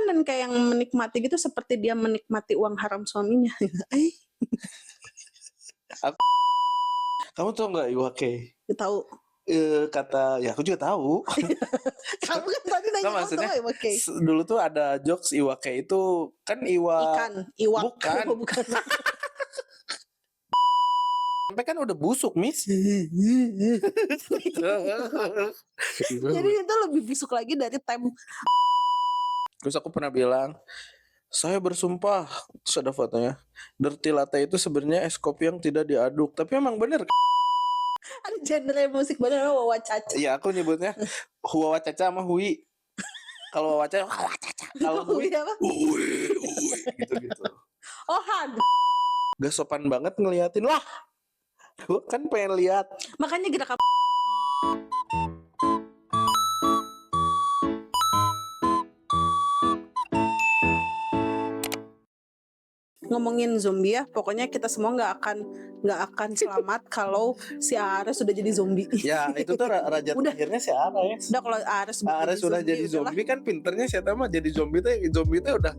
dan kayak yang menikmati gitu seperti dia menikmati uang haram suaminya. Kamu tahu nggak Iwake? Tahu. Kata ya aku juga tahu. Kamu kan tadi nanya kamu tahu Iwake. Dulu tuh ada jokes Iwake itu kan Ikan, iwak. Bukan. Bukan. Sampai kan udah busuk, Miss. Jadi itu lebih busuk lagi dari tem. Terus aku pernah bilang, saya bersumpah, terus ada fotonya. Dirty latte itu sebenarnya es kopi yang tidak diaduk, tapi emang bener. Ada genre musik bener Wawa Caca. Iya, aku nyebutnya Wawa Caca sama Hui. Kalau Wawa Caca, Wawa Caca. Kalau Hui apa? Hui, gitu-gitu. Oh, Han. Gak sopan banget ngeliatin lah. Gue kan pengen lihat. Makanya gerak ngomongin zombie ya, pokoknya kita semua nggak akan selamat kalau si Ares sudah jadi zombie. Ya itu tuh raja terakhirnya si Ares. Udah kalau Ares sudah jadi zombie kan pinternya siapa mah jadi zombie tuh udah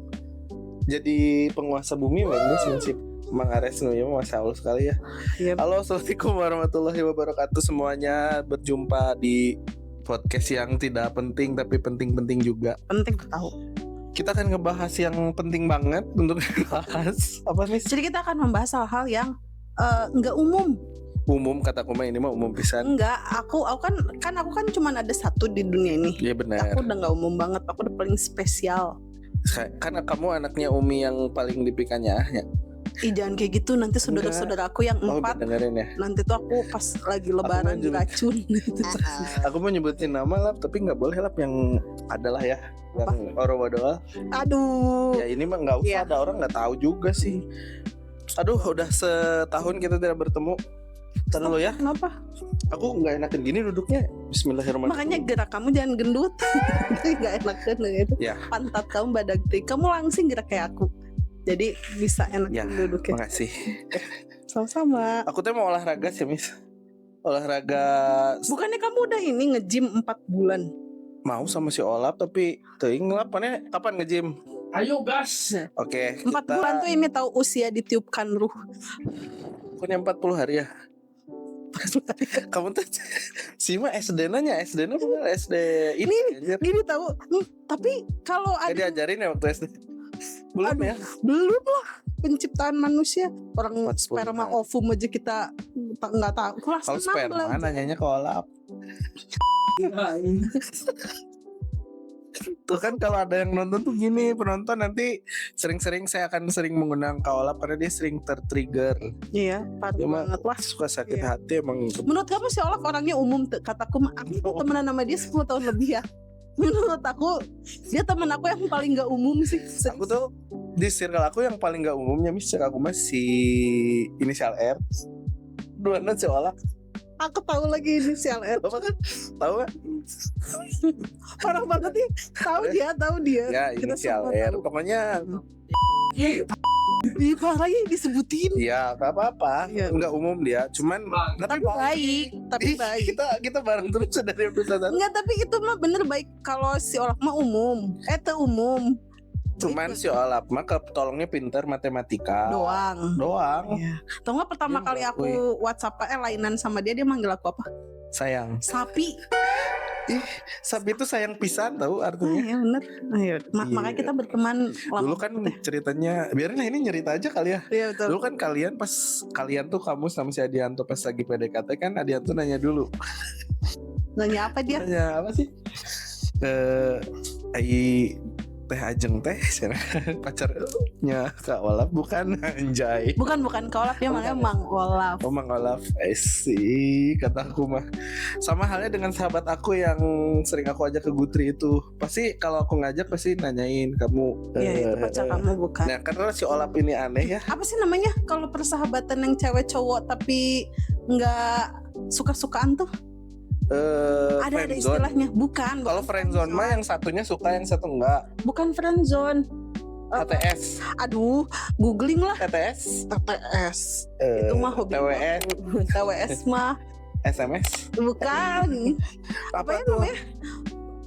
jadi penguasa bumi bagus prinsip. Mang Ares ya Masya Allah sekali ya. Yep. Halo, assalamualaikum warahmatullahi wabarakatuh semuanya. Berjumpa di podcast yang tidak penting tapi penting-penting juga. Penting tahu. Kita akan ngebahas yang penting banget untuk dibahas. Apa nih? Jadi kita akan membahas hal-hal yang nggak umum. Umum kataku mah ini mah umum pisan. Enggak, aku kan cuma ada satu di dunia ini. Iya benar. Aku udah nggak umum banget, aku udah paling spesial. Karena kamu anaknya Umi yang paling dipikanya ya. Jangan kayak gitu, nanti saudara-saudara aku yang 4 dengerin ya. Nanti tuh aku pas lagi lebaran diracun gitu. Aku mau nyebutin nama lah, tapi nggak boleh lah yang adalah ya. Yang Orowadoa. Aduh. Ya ini mah nggak usah, ada orang nggak tahu juga sih. Aduh, udah setahun kita tidak bertemu. Ntar dulu ya. Kenapa? Aku nggak enakin gini duduknya. Bismillahirrahmanirrahim. Makanya gerak kamu jangan gendut. Nggak enakan gitu. Ya. Pantat kamu badak tik. Kamu langsing gerak kayak aku. Jadi bisa enak ya, duduknya. Makasih. Sama-sama. Aku tuh mau olahraga sih, Miss. Olahraga. Bukannya kamu udah ini nge-gym 4 bulan? Mau sama si Olap tapi teuing ngelapannya kapan nge-gym? Ayo gas. Oke. 4 bulan tuh ini tahu usia ditiupkan ruh. Bukannya 40 hari ya? Kamu tuh Sima SD nanya SD bukan SD ini tahu. Tapi kalau ada diajarin ya waktu SD. Belum ya? Belum lah. Penciptaan manusia, orang sperma ovum aja kita nggak tahu. Kalau sperma nanyanya ke Olap. Tuh kan kalau ada yang nonton tuh gini, penonton nanti sering-sering saya akan sering mengundang Kak Olap karena dia sering tertrigger. Iya, parah banget lah. Suka sakit hati emang. Menurut kamu si Olaf orangnya umum? Kataku aku temenan sama dia 10 tahun lebih ya. Menurut aku dia temen aku yang paling gak umum sih. Aku tuh di circle aku yang paling gak umumnya aku masih inisial R. Duana si Olaf. Aku tahu lagi inisial R. Apa kan? Tahu kan? Parah banget nih. Tahu dia. Ya inisial R. Pokoknya parahnya disebutin. Ya gak apa-apa ya. Enggak umum dia. Cuman tapi baik. Kita bareng terus dari episode. Enggak, tapi itu mah bener baik. Kalau si Olaf mah umum. Umum. Cuman si Olaf mah ketolongnya pinter matematika doang. Ya. Tahu nggak pertama kali aku WhatsApp lainan sama dia manggil aku apa? Sayang. Sapi. Sapi itu sayang pisan tahu artinya. Iya bener. Iya. Makanya kita berteman lama. Dulu kan ceritanya, biarin lah ini nyerita aja kali ya. Iya betul. Dulu kan kalian tuh kamu sama si Adianto pas lagi PDKT kan Adianto nanya dulu. Nanya apa dia? Nanya apa sih? Teh Ajeng teh pacarnya Kak Olaf bukan anjay. Bukan Kak Olaf ya, namanya Mang Olaf. Oh Mang Olaf, sih kata aku mah. Sama halnya dengan sahabat aku yang sering aku ajak ke Gutri itu. Pasti kalau aku ngajak pasti nanyain kamu. Iya itu pacar kamu bukan. Nah karena si Olaf ini aneh ya. Apa sih namanya kalau persahabatan yang cewek cowok tapi nggak suka-sukaan tuh? Ada istilahnya. Bukan kalau friendzone mah yang satunya suka yang satu enggak. Bukan friendzone. TTS. Aduh, googling lah. TTS. Itu mah hobi. TWS mah SMS. bukan. Apa ya tuh? namanya?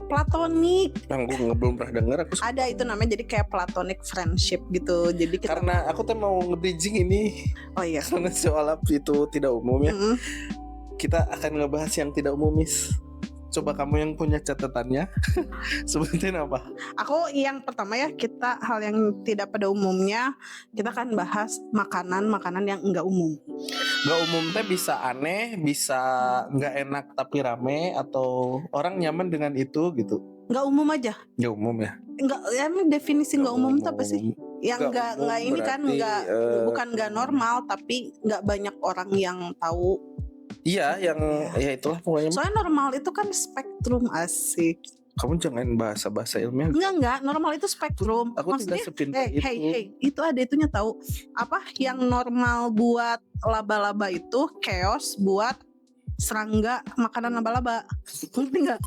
Platonik. Gue belum pernah denger aku. Ada itu namanya, jadi kayak platonic friendship gitu. Jadi kita karena aku tuh mau nge-bridging ini. Oh iya. Karena soal itu tidak umum ya. Kita akan ngebahas yang tidak umumis. Coba kamu yang punya catatannya sebutin apa? Aku yang pertama ya, kita hal yang tidak pada umumnya, kita akan bahas makanan yang enggak umum. Enggak umum teh bisa aneh, bisa enggak enak tapi rame, atau orang nyaman dengan itu gitu. Enggak umum aja. Enggak umum ya? Enggak, emang definisi enggak umum itu apa sih? Yang enggak ini berarti, kan enggak bukan enggak normal, tapi enggak banyak orang yang tahu. Iya, yang ya itulah pokoknya. Soalnya normal itu kan spektrum, asik. Kamu jangan bahasa ilmiah. Enggak, normal itu spektrum. Aku maksudnya, tidak sepintar itu. Hey, itu ada itunya tahu. Apa yang normal buat laba-laba itu chaos buat serangga makanan laba-laba. Ngerti enggak?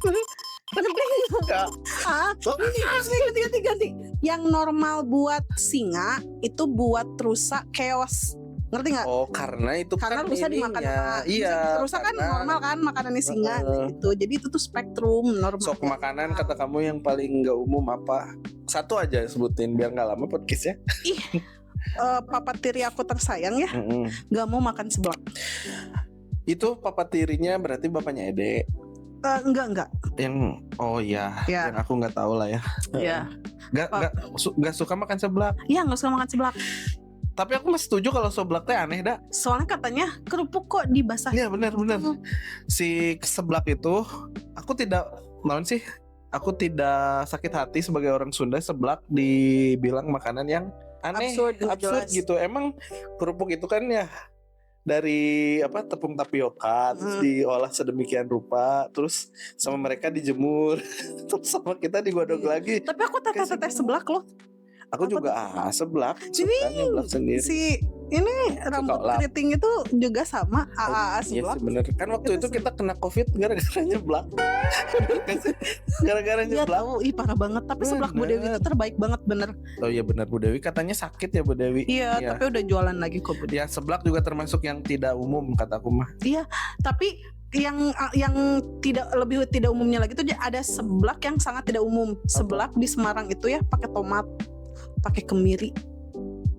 Ganti. Yang normal buat singa itu buat rusa chaos. Ngerti nggak? Oh, karena itu karena kan rusa dimakan sama, iya, rusa kan normal kan makanannya singa gitu. Jadi itu tuh spektrum normal. Sok makanan kata kamu yang paling nggak umum apa? Satu aja sebutin biar nggak lama podcastnya. Papa tiri aku tersayang ya, nggak mau makan seblak. Itu papa tirinya berarti bapaknya Ede. Enggak. Yang yang aku nggak tahu lah ya. Iya. Nggak suka makan seblak. Iya, nggak suka makan seblak. Tapi aku masih setuju kalau seblak teh aneh dah. Soalnya katanya kerupuk kok dibasah. Iya benar. Si seblak itu aku tidak aku tidak sakit hati sebagai orang Sunda seblak dibilang makanan yang aneh, absurd gitu. Emang kerupuk itu kan ya dari tepung tapioka terus diolah sedemikian rupa, terus sama mereka dijemur, terus sama kita digodok lagi. Tapi aku teteh seblak loh. Aku juga seblak. Seblak sendiri. Si ini rambut keriting itu juga sama seblak. Iya sih bener. Kan waktu itu kita kena COVID gara-gara nyeblak. Gara-gara nyeblak. Iya tahu, parah banget. Tapi seblak Bu Dewi itu terbaik banget, bener. Oh iya benar, Bu Dewi katanya sakit ya Bu Dewi. Iya, tapi udah jualan lagi kok Bu Dewi. Ya seblak juga termasuk yang tidak umum kataku mah. Iya, tapi yang tidak umumnya lagi tuh ada seblak yang sangat tidak umum. Seblak di Semarang itu ya pakai tomat, pakai kemiri.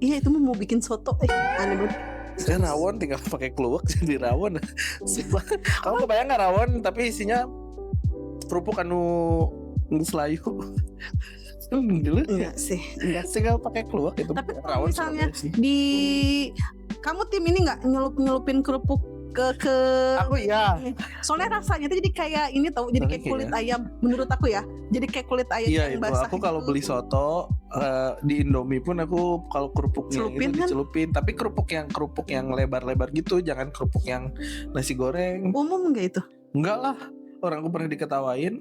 Iya, itu mau bikin soto. Aneh banget. Kan rawon tinggal pakai kluwek jadi rawon. Kamu kebayang nggak rawon tapi isinya kerupuk anu selayu? Enggak sih. Tinggal pakai kluwek itu. Tapi rawon misalnya kamu tim ini nggak nyelupin kerupuk ke aku ya. Soalnya rasanya tuh jadi kayak ini tahu, jadi kayak kulit ayam menurut aku ya. Jadi kayak kulit ayam yang basah. Aku kalau beli soto di Indomie pun aku kalau kerupuknya itu dicelupin, tapi kerupuk yang lebar-lebar gitu, jangan kerupuk yang nasi goreng. Umum enggak itu? Enggak lah. Orang aku pernah diketawain.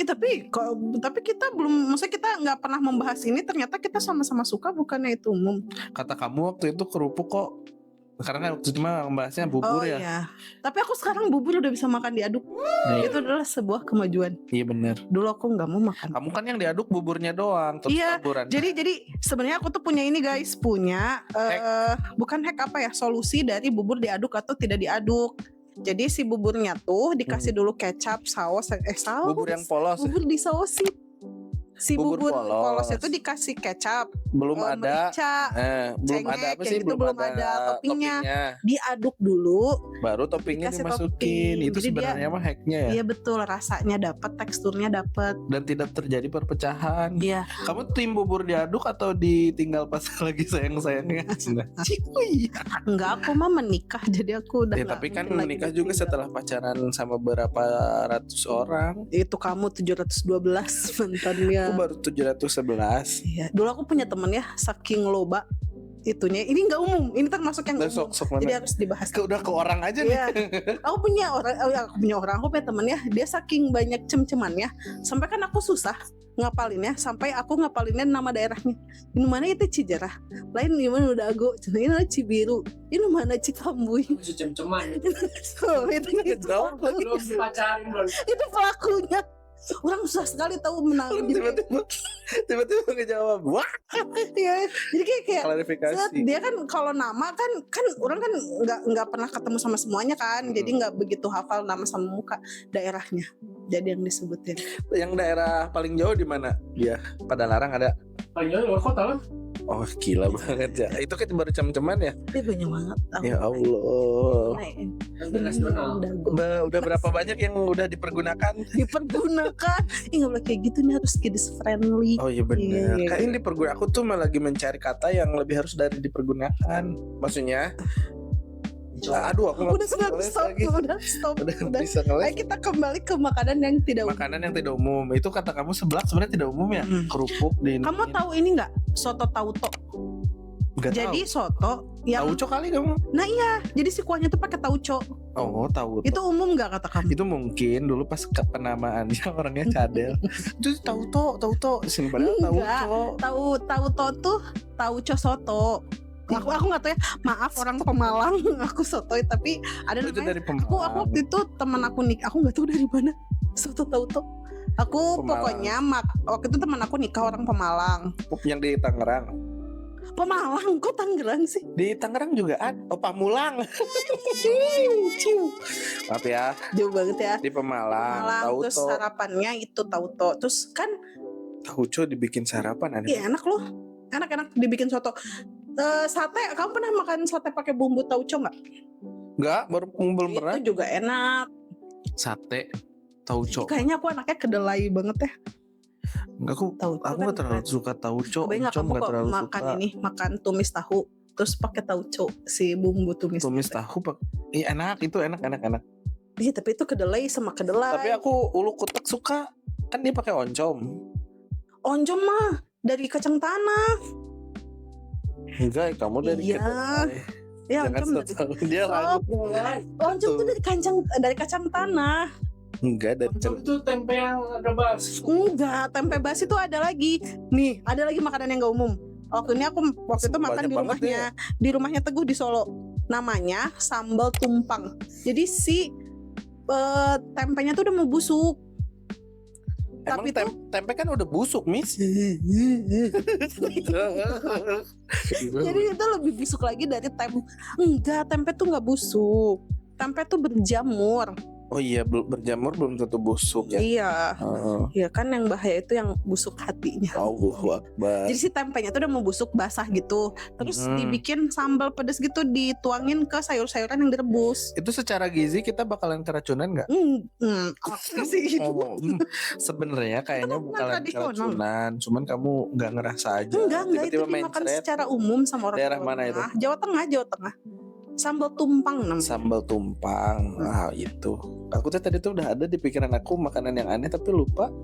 Tapi kita belum, maksudnya kita nggak pernah membahas ini. Ternyata kita sama-sama suka, bukannya itu umum. Kata kamu waktu itu kerupuk kok. Karena waktu itu mah membahasnya bubur ya. Iya. Tapi aku sekarang bubur udah bisa makan diaduk. Itu adalah sebuah kemajuan. Iya benar. Dulu aku nggak mau makan. Kamu kan yang diaduk buburnya doang. Iya. Jadi sebenarnya aku tuh punya ini guys, bukan hack solusi dari bubur diaduk atau tidak diaduk. Jadi si buburnya tuh dikasih dulu kecap, saus. Bubur yang polos. Bubur disausin. Si bubur polos itu dikasih kecap, belum ada belum ada apa sih, belum ada toppingnya. Diaduk dulu baru toppingnya dimasukin. Itu sebenarnya mah hacknya ya. Iya betul, rasanya dapat, teksturnya dapat dan tidak terjadi perpecahan. Iya. Kamu tim bubur diaduk atau ditinggal pas lagi sayang-sayangnya? Enggak, aku mah menikah jadi aku udah tapi kan menikah juga setelah pacaran sama berapa ratus orang. Itu kamu 712 mantannya. Aku baru 711. Iya, dulu aku punya temen ya, saking loba itunya. Ini nggak umum, ini termasuk yang umum. Jadi harus dibahas. Udah ke orang aja nih. Aku punya temen ya, dia saking banyak cem-cemannya, sampai kan aku susah ngapalinnya, sampai aku ngapalinnya nama daerahnya. Ini mana itu Cijerah, lain di mana udah Dago, ini mana Cibiru, ini mana Cikambuy. Cem-ceman. Itu pelakunya. Orang susah sekali tahu menang. Tiba-tiba ngejawab. Wah, Ya, jadi kayak klarifikasi. dia kan kalau nama kan orang kan nggak pernah ketemu sama semuanya kan, jadi nggak begitu hafal nama sama muka daerahnya. Jadi yang disebutin. Yang daerah paling jauh di mana? Dia pada Larang ada. Paling jauh luar kota lah. Oh gila banget ya. Itu kan baru cem-ceman ya. Dia banyak banget. Ya Allah. Udah berapa banyak yang udah dipergunakan? Dipergunakan. Nggak boleh kayak gitu nih, harus kids friendly. Oh iya benar. Iya. Kayaknya dipergunakan. Aku tuh malah lagi mencari kata yang lebih harus dari dipergunakan. Maksudnya aduh aku Udah stop. Udah Udah. bisa Ayo ngeles. kita kembali ke makanan yang tidak umum. Makanan yang tidak umum. Itu kata kamu seblak sebenarnya tidak umum ya? Kerupuk di Kamu tahu ini nggak? Soto tauco. Nggak Jadi tahu. soto yang Tauco kali kamu? jadi si kuahnya tuh pakai tauco. Oh tahu. Itu umum nggak kata kamu? Itu mungkin dulu pas penamaannya orangnya cadel. Itu tahu to sini padahal Enggak. tauco. Tauco tuh tauco soto. Aku nggak tahu ya. Maaf orang Pemalang, aku sotoy tapi ada Itu namanya. dari Aku Pemalang. waktu itu teman aku nikah, aku nggak tahu dari mana soto tauco. Aku Pemalang. pokoknya waktu itu teman aku nikah orang Pemalang. Yang di Tangerang. Pemalang kok Tangerang sih? Di Tangerang juga ada. Oh Pamulang. Maaf ya. Jauh banget ya. Di Pemalang. Terus Tauco. sarapannya itu tauco. Terus kan Tauco dibikin sarapan aneh. iya enak loh. Enak dibikin soto. Sate, kamu pernah makan sate pakai bumbu tauco nggak? Enggak, belum pernah. Itu juga enak. Sate tauco. Kayaknya aku anaknya kedelai banget ya. Enggak, aku Tauco nggak kan terlalu suka tauco. Kebayang nggak Oncom kamu nggak kok terlalu makan suka. makan tumis tahu terus pakai tauco si bumbu tumis. Tumis tahu iya enak, itu enak. Iya, tapi itu kedelai sama kedelai. Tapi aku ulu kutek suka. Kan dia pakai oncom. Oncom mah dari kacang tanah. Enggak, kamu dari Iya. kedelai. Ya, Jangan oncom dari tahu dia lagu. oncom tuh dari kacang tanah. Enggak dari Oncom itu tempe yang rebas. Enggak, tempe basi itu ada lagi. Nih, ada lagi makanan yang gak umum. Waktu itu makan Banyak di banget rumahnya, di rumahnya Teguh di Solo. Namanya sambal tumpang. Jadi si tempenya tuh udah mau busuk. Emang Tapi tempe kan udah busuk, Miss. Jadi itu lebih busuk lagi dari tempe. Enggak, tempe tuh nggak busuk. Tempe tuh berjamur. Oh iya, berjamur belum tentu busuk ya. Iya. Heeh. Iya kan yang bahaya itu yang busuk hatinya. Allahu Akbar. Jadi si tempenya tuh udah mau busuk basah gitu. Terus dibikin sambal pedas gitu, dituangin ke sayur-sayuran yang direbus. Itu secara gizi kita bakalan keracunan nggak? Apa sih itu? Sebenarnya kayaknya Itu kan bakalan tradisional. keracunan. Cuman kamu nggak ngerasa aja. Enggak itu Tiba-tiba dimakan mencret. secara umum sama orang Daerah Jawa mana Tengah. Jawa Tengah. Sambal tumpang namanya. Sambal tumpang. Ah itu. Aku tadi tuh udah ada di pikiran aku makanan yang aneh tapi lupa.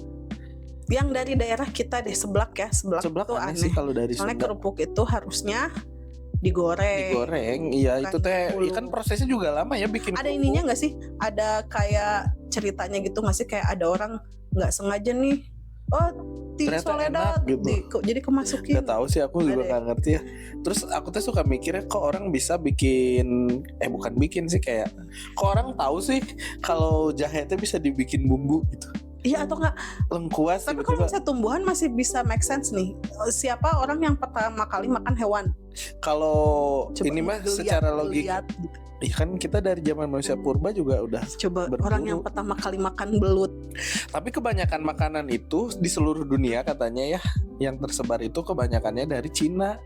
Yang dari daerah kita deh, seblak ya. Seblak tuh aneh aneh. sih kalau dari Soalnya Sunda. kerupuk itu harusnya digoreng. Digoreng, iya Bukan itu teh dipulung. kan prosesnya juga lama ya bikin Ada kerupuk. ininya nggak sih? Ada kayak ceritanya gitu nggak sih? Kayak ada orang nggak sengaja nih. Oh, di Ternyata Soledad enak gitu. jadi kemasukin. Gak tahu sih, aku juga Ada ya? gak ngerti ya. Terus aku tuh suka mikirnya kok orang bisa bikin bukan bikin sih, kayak kok orang tahu sih kalau jahe itu bisa dibikin bumbu gitu. Iya atau nggak? Lengkuas Tapi kalau tiba-tiba. misalnya tumbuhan masih bisa make sense nih. Siapa orang yang pertama kali makan hewan? Kalau Coba ini mah lihat, secara logik, lihat. ya kan kita dari zaman manusia purba juga udah. Coba berburu. orang yang pertama kali makan belut. Tapi kebanyakan makanan itu di seluruh dunia katanya ya, yang tersebar itu kebanyakannya dari Cina.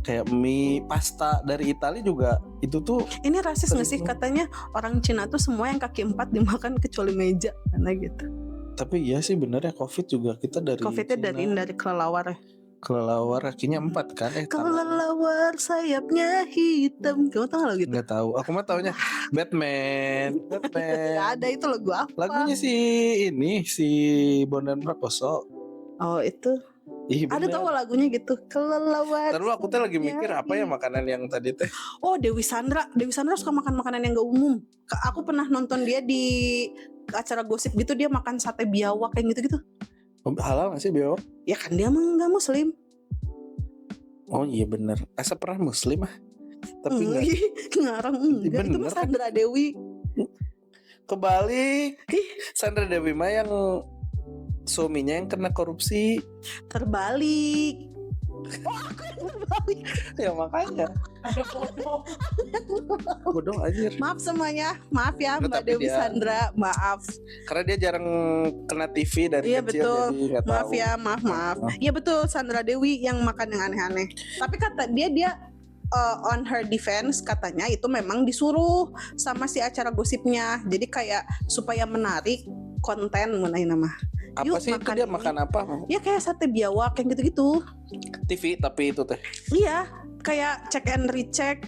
Kayak mie, pasta dari Italia juga itu tuh. Ini rasis nggak sih? Terus- Katanya orang Cina tuh semua yang kaki 4 dimakan kecuali meja, karena gitu. Tapi iya sih bener ya, COVID juga kita dari Covidnya Cina. dari kelelawar. Kelelawar kakinya 4 kan? Kelelawar sayapnya hitam. Kamu tau gak lagu itu? Nggak tahu. Aku mah taunya Batman. Gak Batman. ada, itu lagu apa? Lagunya si Bondan Prakoso. Oh itu. Ih, Ada bener. tau lagunya gitu. Kelelawar. Ntar dulu aku tuh lagi mikir sayapnya apa ya makanan yang tadi teh. Oh, Dewi Sandra suka makan makanan yang gak umum. Aku pernah nonton dia di acara gosip gitu, dia makan sate biawak kayak gitu-gitu. Halal gak sih biawak? Ya kan dia emang gak muslim. Oh iya bener. Asa pernah muslim ah. Tapi enggak. Ngarang enggak. Itu Bener mah kan? Sandra Dewi. Kebalik. Sandra Dewi mah yang suaminya yang kena korupsi. Terbalik. Oh, aku yang terbalik. Ya makanya Ada foto. bodoh anjir. Maaf semuanya, maaf ya Nggak, Mbak tapi Dewi dia- Sandra, maaf. Karena dia jarang kena TV dari Iya, kecil, betul. jadi nggak Maaf tahu. ya, maaf. Iya betul, Sandra Dewi yang makan yang aneh-aneh. Tapi kata dia on her defense katanya itu memang disuruh sama si acara gosipnya. Jadi kayak supaya menarik konten mengenai nama. Apa Yuk, sih itu makan dia ini. makan apa? Ya kayak sate biawak yang gitu-gitu. TV tapi itu teh. Iya, kayak check and recheck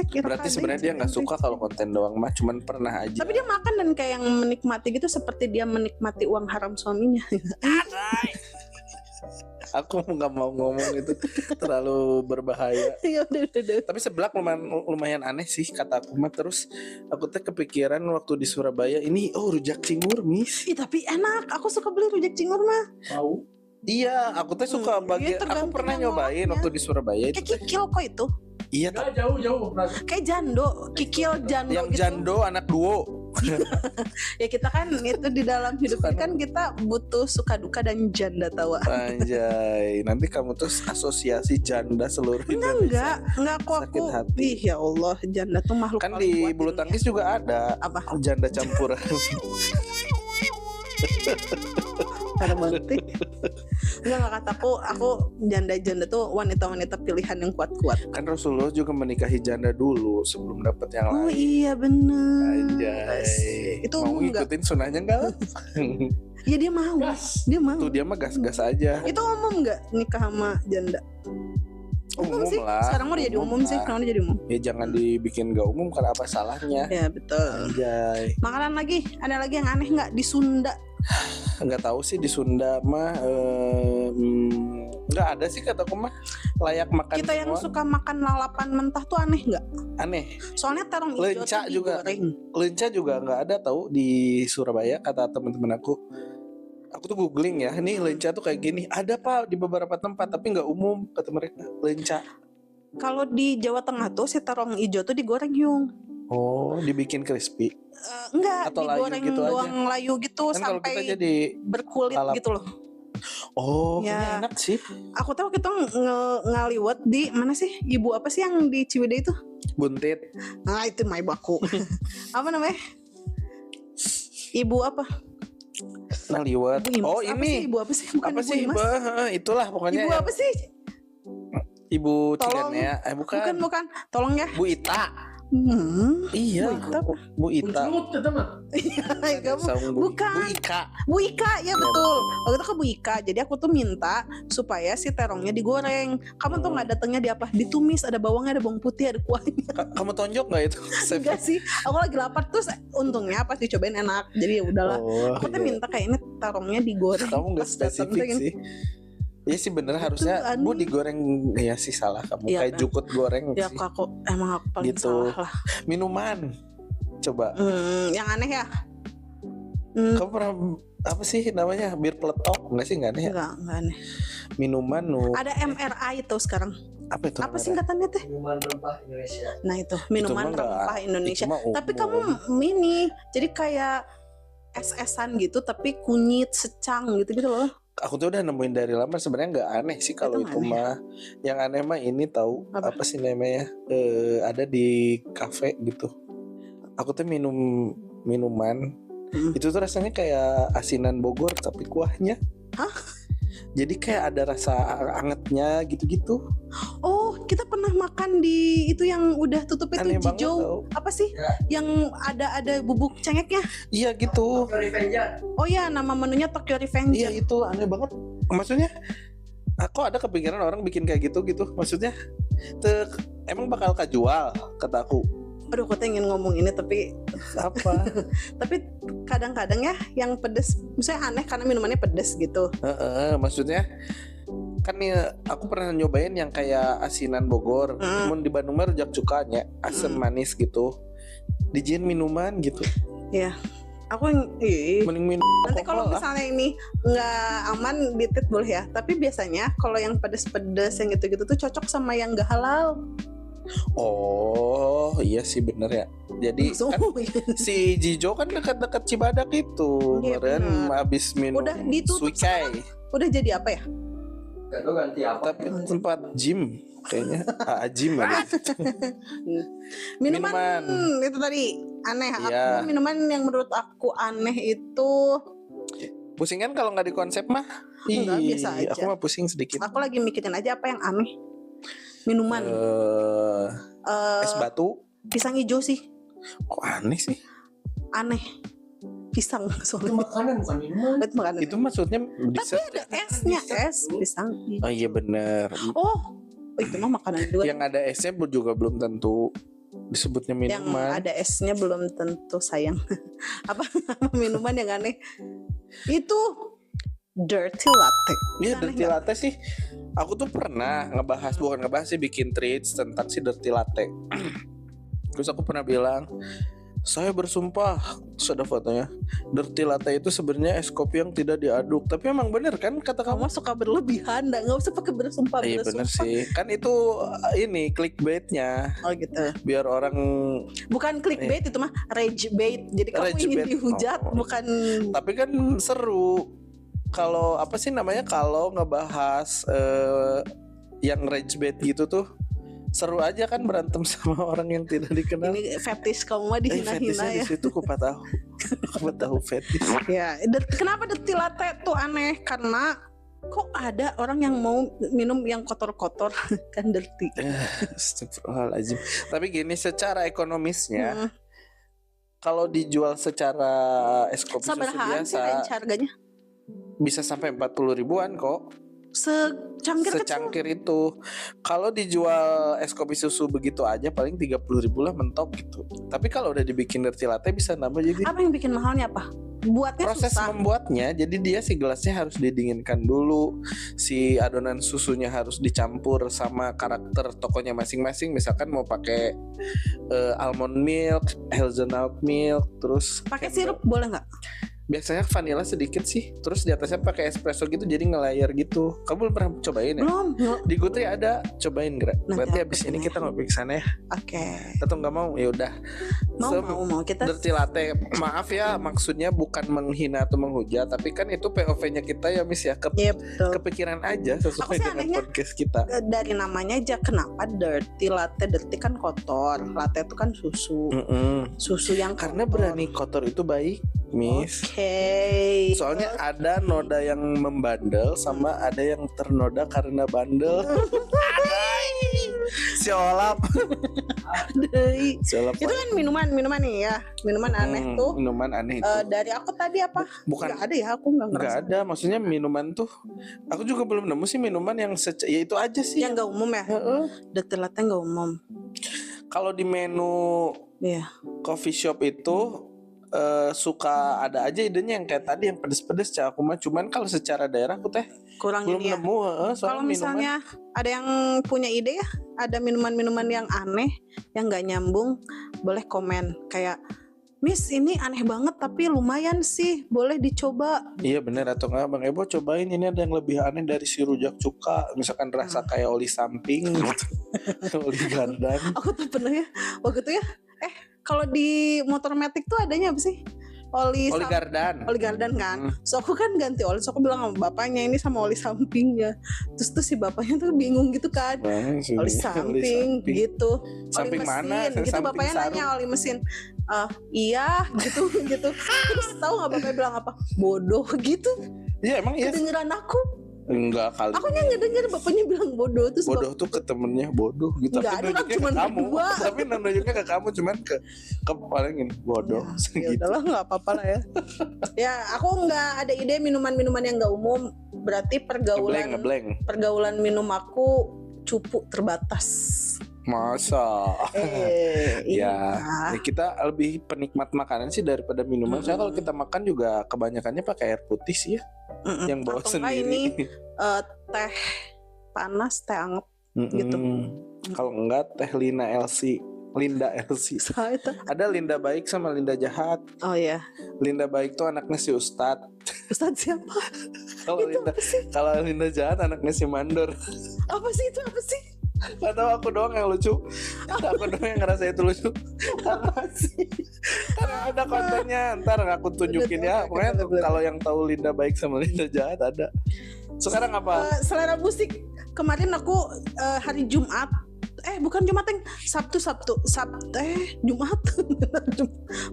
ya. Berarti sebenarnya dia nggak suka kalau konten doang mah, cuman pernah aja. Tapi dia makan dan kayak yang menikmati gitu seperti dia menikmati uang haram suaminya. Aku nggak mau ngomong itu terlalu berbahaya. Ya udah. Tapi seblak lumayan aneh sih kata aku mah. Terus aku teh kepikiran waktu di Surabaya ini, rujak cingur mis. Ih, tapi enak. Aku suka beli rujak cingur mah. Tahu. Iya, aku teh suka Iya, bagian. Aku tergantung pernah yang nyobain ngolahnya. waktu di Surabaya itu. Kayak kikil kok itu. Iya, Enggak jauh-jauh. Kayak jando, kikil jando yang gitu. jando anak duo. Ya kita kan itu di dalam hidup Suka ini kan kita butuh suka duka dan janda tawa. Anjay, nanti kamu tuh asosiasi janda seluruh Indonesia. Enggak kok aku. Sakit hati. Ih ya Allah, janda tuh makhluk Kan paling di kuat bulu dunia. tangkis juga ada Apa? janda campuran. Ada banget. Enggak kataku, aku janda-janda tuh wanita-wanita pilihan yang kuat-kuat. Kan Rasulullah juga menikahi janda dulu sebelum dapat yang Oh lain. iya bener. Anjay. Itu mau umum nggak? ngikutin sunahnya enggak? Iya dia mau. Gas. Dia mau. Tuh dia mah gas-gas aja. Itu umum nggak nikah sama janda? Umum sih. lah. Sekarang mau jadi umum sih. lah. Sekarang udah jadi umum. Ya jangan dibikin gak umum karena apa salahnya. Ya betul. Anjay. Makanan lagi, ada lagi yang aneh nggak di Sunda? Nggak tahu sih di Sunda mah nggak ada sih kataku mah layak makan Kita yang semua. suka makan lalapan mentah tuh aneh nggak? Aneh. Soalnya terong hijau Lenca tuh juga. digoreng. Lenca juga nggak ada tahu di Surabaya kata teman-teman aku. Aku tuh googling ya, ini lenca tuh kayak gini. Ada pak di beberapa tempat tapi nggak umum kata mereka. Lenca. Kalau di Jawa Tengah tuh si terong hijau tuh digoreng yung. Oh, dibikin crispy. Enggak, Atau layu digoreng gitu aja. doang layu gitu Kan kalau sampai kita jadi berkulit lalap. gitu loh. oh, Ya. kayaknya enak sih. Aku tahu kita ngaliwat di mana sih? Ibu apa sih yang di Ciwidey itu? Buntit. Nah itu my baku. Apa namanya? Ibu apa? Nah, liwet. Ibu Imas. Oh, Apa ini. sih? Ibu apa sih? Bukan Apa Ibu sih, Imas. Mbak? Itulah pokoknya. Ibu apa sih? Ibu Tolong. Ciganea. Bukan, bukan. Tolong ya. Bu Ita. Bu Iya. Ita apa? Bu Ita. Lumut itu mah. Kamu Saung Bu, bukan. Bu Ika. Bu Ika, ya betul. Waktu itu ke Bu Ika. Jadi aku tuh minta supaya si terongnya digoreng. Kamu tuh nggak datangnya di apa? Ditumis, ada bawangnya, ada bawang putih, ada kuahnya. Kamu tonjok nggak itu? Enggak sih. Aku lagi lapar terus untungnya pas dicobain enak. Jadi ya udahlah. Oh, Aku tuh iya. minta kayak ini terongnya digoreng. Kamu nggak Pas datang tuh spesifik yang- sih. Iya sih bener harusnya aneh. Bu digoreng. Ya sih salah kamu. Iya, Kayak kan? jukut goreng Ya sih. aku emang aku paling Gitu. salah lah. Minuman. Coba. Yang aneh ya? Kamu pernah apa sih namanya? Bir peletok? Nggak sih nggak aneh ya? Enggak aneh. Minuman Ada MRA itu sekarang. apa itu? Apa namanya? singkatannya teh? Minuman rempah Indonesia. Nah itu Itu minuman mah nggak- rempah Indonesia. itu mah Tapi umum. kamu ini jadi kayak es-esan gitu tapi kunyit secang gitu loh. Aku tuh udah nemuin dari lama sebenarnya nggak aneh sih kalau Itu itu nggak aneh. mah. Yang aneh mah ini tahu Apa? apa sih namanya? Ada di kafe gitu. Aku tuh minuman itu tuh rasanya kayak asinan Bogor tapi kuahnya. Hah? Jadi kayak ada rasa angetnya gitu-gitu. Oh, kita pernah makan di itu yang udah tutup itu Aneh banget Jijou. tau. Apa sih? Ya. Yang ada bubuk cengeknya. Iya gitu. Revenja. Oh ya, nama menunya Tokyo Revenge. Iya itu aneh banget. Maksudnya aku ada kepikiran orang bikin kayak gitu. Maksudnya emang bakal kejual kata aku. Aduh, aku tuh ingin ngomong ini tapi Apa? tapi kadang-kadang ya yang pedes, misalnya aneh karena minumannya pedes gitu. Maksudnya kan nih aku pernah nyobain yang kayak asinan Bogor. Cuman di Bandung mah rujak cukanya, asam manis gitu. Dijin minuman gitu. Ya, aku Mending minum nanti kalau alkohol lah. misalnya ini nggak aman ditit boleh ya. Tapi biasanya kalau yang pedes-pedes yang gitu-gitu tuh cocok sama yang nggak halal. Oh iya sih bener ya. Jadi Langsung kan si Jijo kan dekat-dekat Cibadak itu. Iya, Kemarin bener. habis minum Udah ditutup Suikai. udah jadi apa ya? Gak tau ganti apa. Tapi tempat gym kayaknya gym ada. Minuman, Minuman. itu tadi aneh. Iya. Minuman yang menurut aku aneh itu Pusing kan kalau nggak di konsep mah? Enggak, Ih, biasa aja. Aku mah pusing sedikit. aku lagi mikirin aja apa yang aneh. Minuman Es batu. pisang hijau sih Kok aneh sih? aneh. Pisang Itu soalnya. makanan bukan minuman. Itu makanan. Itu maksudnya Tapi dessert. ada esnya, es pisang hijau. Oh iya bener. Oh, itu mah makanan juga. Yang ada esnya juga belum tentu disebutnya Yang minuman. ada esnya belum tentu sayang. apa minuman yang aneh? Itu dirty latte. Iya Aneh dirty nggak? latte sih. Aku tuh pernah bukan ngebahas sih, bikin tweets tentang si dirty latte. Terus aku pernah bilang, saya bersumpah, terus ada fotonya, dirty latte itu sebenarnya es kopi yang tidak diaduk. Tapi emang bener kan kata kamu? Kamu suka berlebihan, nggak usah pakai bersumpah. Iya bener sih. Kan itu ini clickbaitnya, Oh gitu. biar orang. Bukan clickbait itu mah rage bait. Jadi kamu Rage ingin bait. dihujat, Oh. bukan. Tapi kan seru. Kalau apa sih namanya, kalau ngebahas yang rage bait gitu tuh seru aja kan, berantem sama orang yang tidak dikenal. Ini fetish kamu mah dihina-hina Fetishnya ya. di situ aku tahu. Aku tahu fetish. Ya, kenapa dirty latte tuh aneh? Karena kok ada orang yang mau minum yang kotor-kotor kan dirty. Astagfirullahaladzim. Tapi gini, secara ekonomisnya Hmm. kalau dijual secara es kopi susu Sabarahaan sih biasa range harganya? bisa sampai 40 ribuan kok. Secangkir kecil. Secangkir itu. Kalau dijual es kopi susu begitu aja paling 30 ribu lah mentok gitu. Tapi kalau udah dibikin dirty latte bisa nambah jadi. Apa yang bikin mahalnya apa? Buatnya Proses susah. membuatnya, jadi dia si gelasnya harus didinginkan dulu, si adonan susunya harus dicampur sama karakter tokonya masing-masing. Misalkan mau pakai almond milk, hazelnut milk, terus Pakai candle. sirup boleh nggak? Biasanya vanilla sedikit sih, terus di atasnya pakai espresso gitu, jadi nge-layer gitu. Kamu belum pernah cobain ya? Belum. Di Gutri ada, cobain Gra. Nanti Berarti aku abis ini kesini. kita ngopi ke sana ya. Oke. Atau nggak mau? Ya udah. Mau kita. Dirty latte. Maaf ya, maksudnya bukan menghina atau menghujat, tapi kan itu POV-nya kita ya, Miss ya. Iya betul. Kepikiran aja sesuai Aku sih dengan anehnya, podcast kita. Dari namanya aja kenapa dirty latte? Dirty kan kotor. Latte itu kan susu. Susu yang Karena kotor. berani kotor itu baik, Miss. Oke. Soalnya ada noda yang membandel sama ada yang ternoda karena bandel. Siolap. Siolap. Itu kan minuman nih ya. Minuman aneh tuh. Minuman aneh itu. Dari aku tadi apa? Bukan. Nggak ada ya, aku nggak Nggak ngerasa. ada, maksudnya minuman tuh aku juga belum nemu sih minuman yang ya itu aja sih. Yang nggak umum ya. Heeh. Dirty latte nggak umum. Kalau di menu Iya. coffee shop itu suka ada aja idenya yang kayak tadi yang pedes-pedes Cak. Aku mah cuman kalau secara daerah aku teh Kurang belum ini ya. nemu. Kalau Soal misalnya ada yang punya ide ya, ada minuman-minuman yang aneh yang nggak nyambung, boleh komen kayak, Miss ini aneh banget tapi lumayan sih, boleh dicoba. iya bener atau enggak Bang Ebo cobain ini ada yang lebih aneh dari si rujak cuka, misalkan rasa kayak oli samping gitu. Oli gardan. Aku tuh pernah ya waktu itu ya, kalau di motor metik tuh adanya apa sih? Oli Gardan. Oli gardan kan. So aku kan ganti oli, so aku bilang sama bapaknya ini sama oli sampingnya. Terus tuh si bapaknya tuh bingung gitu kan. Oli samping gitu. Samping Oli mana? mesin gitu. Samping Bapaknya sarung. nanya oli mesin. Iya gitu gitu. Terus tahu nggak bapaknya bilang apa? Bodoh gitu. Iya emang iya. Kedengeran aku. Enggak kali. Aku nggak denger bapaknya bilang bodoh. Terus Bodoh tuh ke temennya bodoh gitu. Nggak ada, kan nunjuknya cuman ke kamu. berdua. Tapi nunjuknya ke kamu cuman ke paling ini bodoh. Ya Segitu. udahlah nggak apa-apa lah ya. Ya aku nggak ada ide minuman-minuman yang nggak umum. Berarti Ngebleng. pergaulan minum aku cupu terbatas. Masa? Iya. Ya kita lebih penikmat makanan sih daripada minuman. Soalnya kalau kita makan juga kebanyakannya pakai air putih sih ya. Yang bawa Atau enggak sendiri. ini teh panas, teh anget gitu. Kalau enggak teh Linda Elsi. Saya itu. Ada Linda baik sama Linda jahat. Oh ya, Linda baik tuh anaknya si Ustad. Ustadz siapa? Kalau Itu Linda apa sih? kalau Linda jahat anaknya si Mandor. Apa sih itu? Apa sih? Gak tahu aku doang yang lucu. Aku doang yang ngerasa itu lucu. Karena ada kontennya. Ntar aku tunjukin ya. Pokoknya kalau yang tahu Linda baik sama Linda jahat ada. Sekarang apa? Selera musik kemarin aku hari Jumat. Bukan Jumat, Sabtu. Jumat.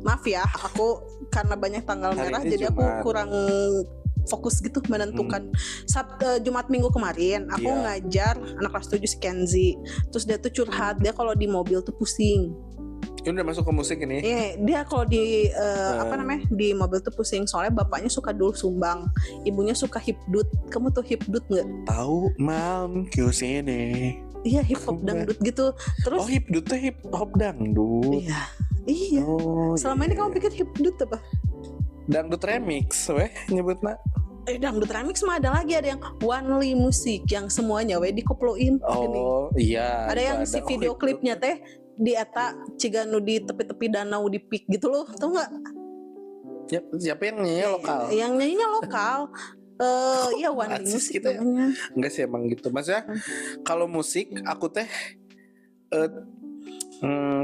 Maaf ya, aku karena banyak tanggal merah jadi Jumat. Aku kurang fokus gitu menentukan. Jumat minggu kemarin aku ngajar anak kelas 7 si Kenzi. Terus dia tuh curhat, dia kalau di mobil tuh pusing. Ini udah masuk ke musik ini? Iya, dia kalau di di mobil tuh pusing. Soalnya bapaknya suka dul sumbang, ibunya suka hipdut. Kamu tuh hipdut nggak? Tahu, Mam, sini. Iya, hip hop dangdut gitu. Terus hipdut tuh hip hop dangdut. Iya. Selama ini kamu pikir hipdut apa? Dangdut remix, nyebutnya. Dangdut remix mah ada lagi, ada yang Only Musik yang semuanya dikoploin. Iya. Ada yang si video klipnya teh di eta ciganu di tepi-tepi danau di pik gitu loh, tau nggak? Siapa yang nyanyi lokal? Yang nyanyinya lokal. Iya, Only Musik gitu namanya. Enggak sih emang gitu. Maksudnya kalau musik aku teh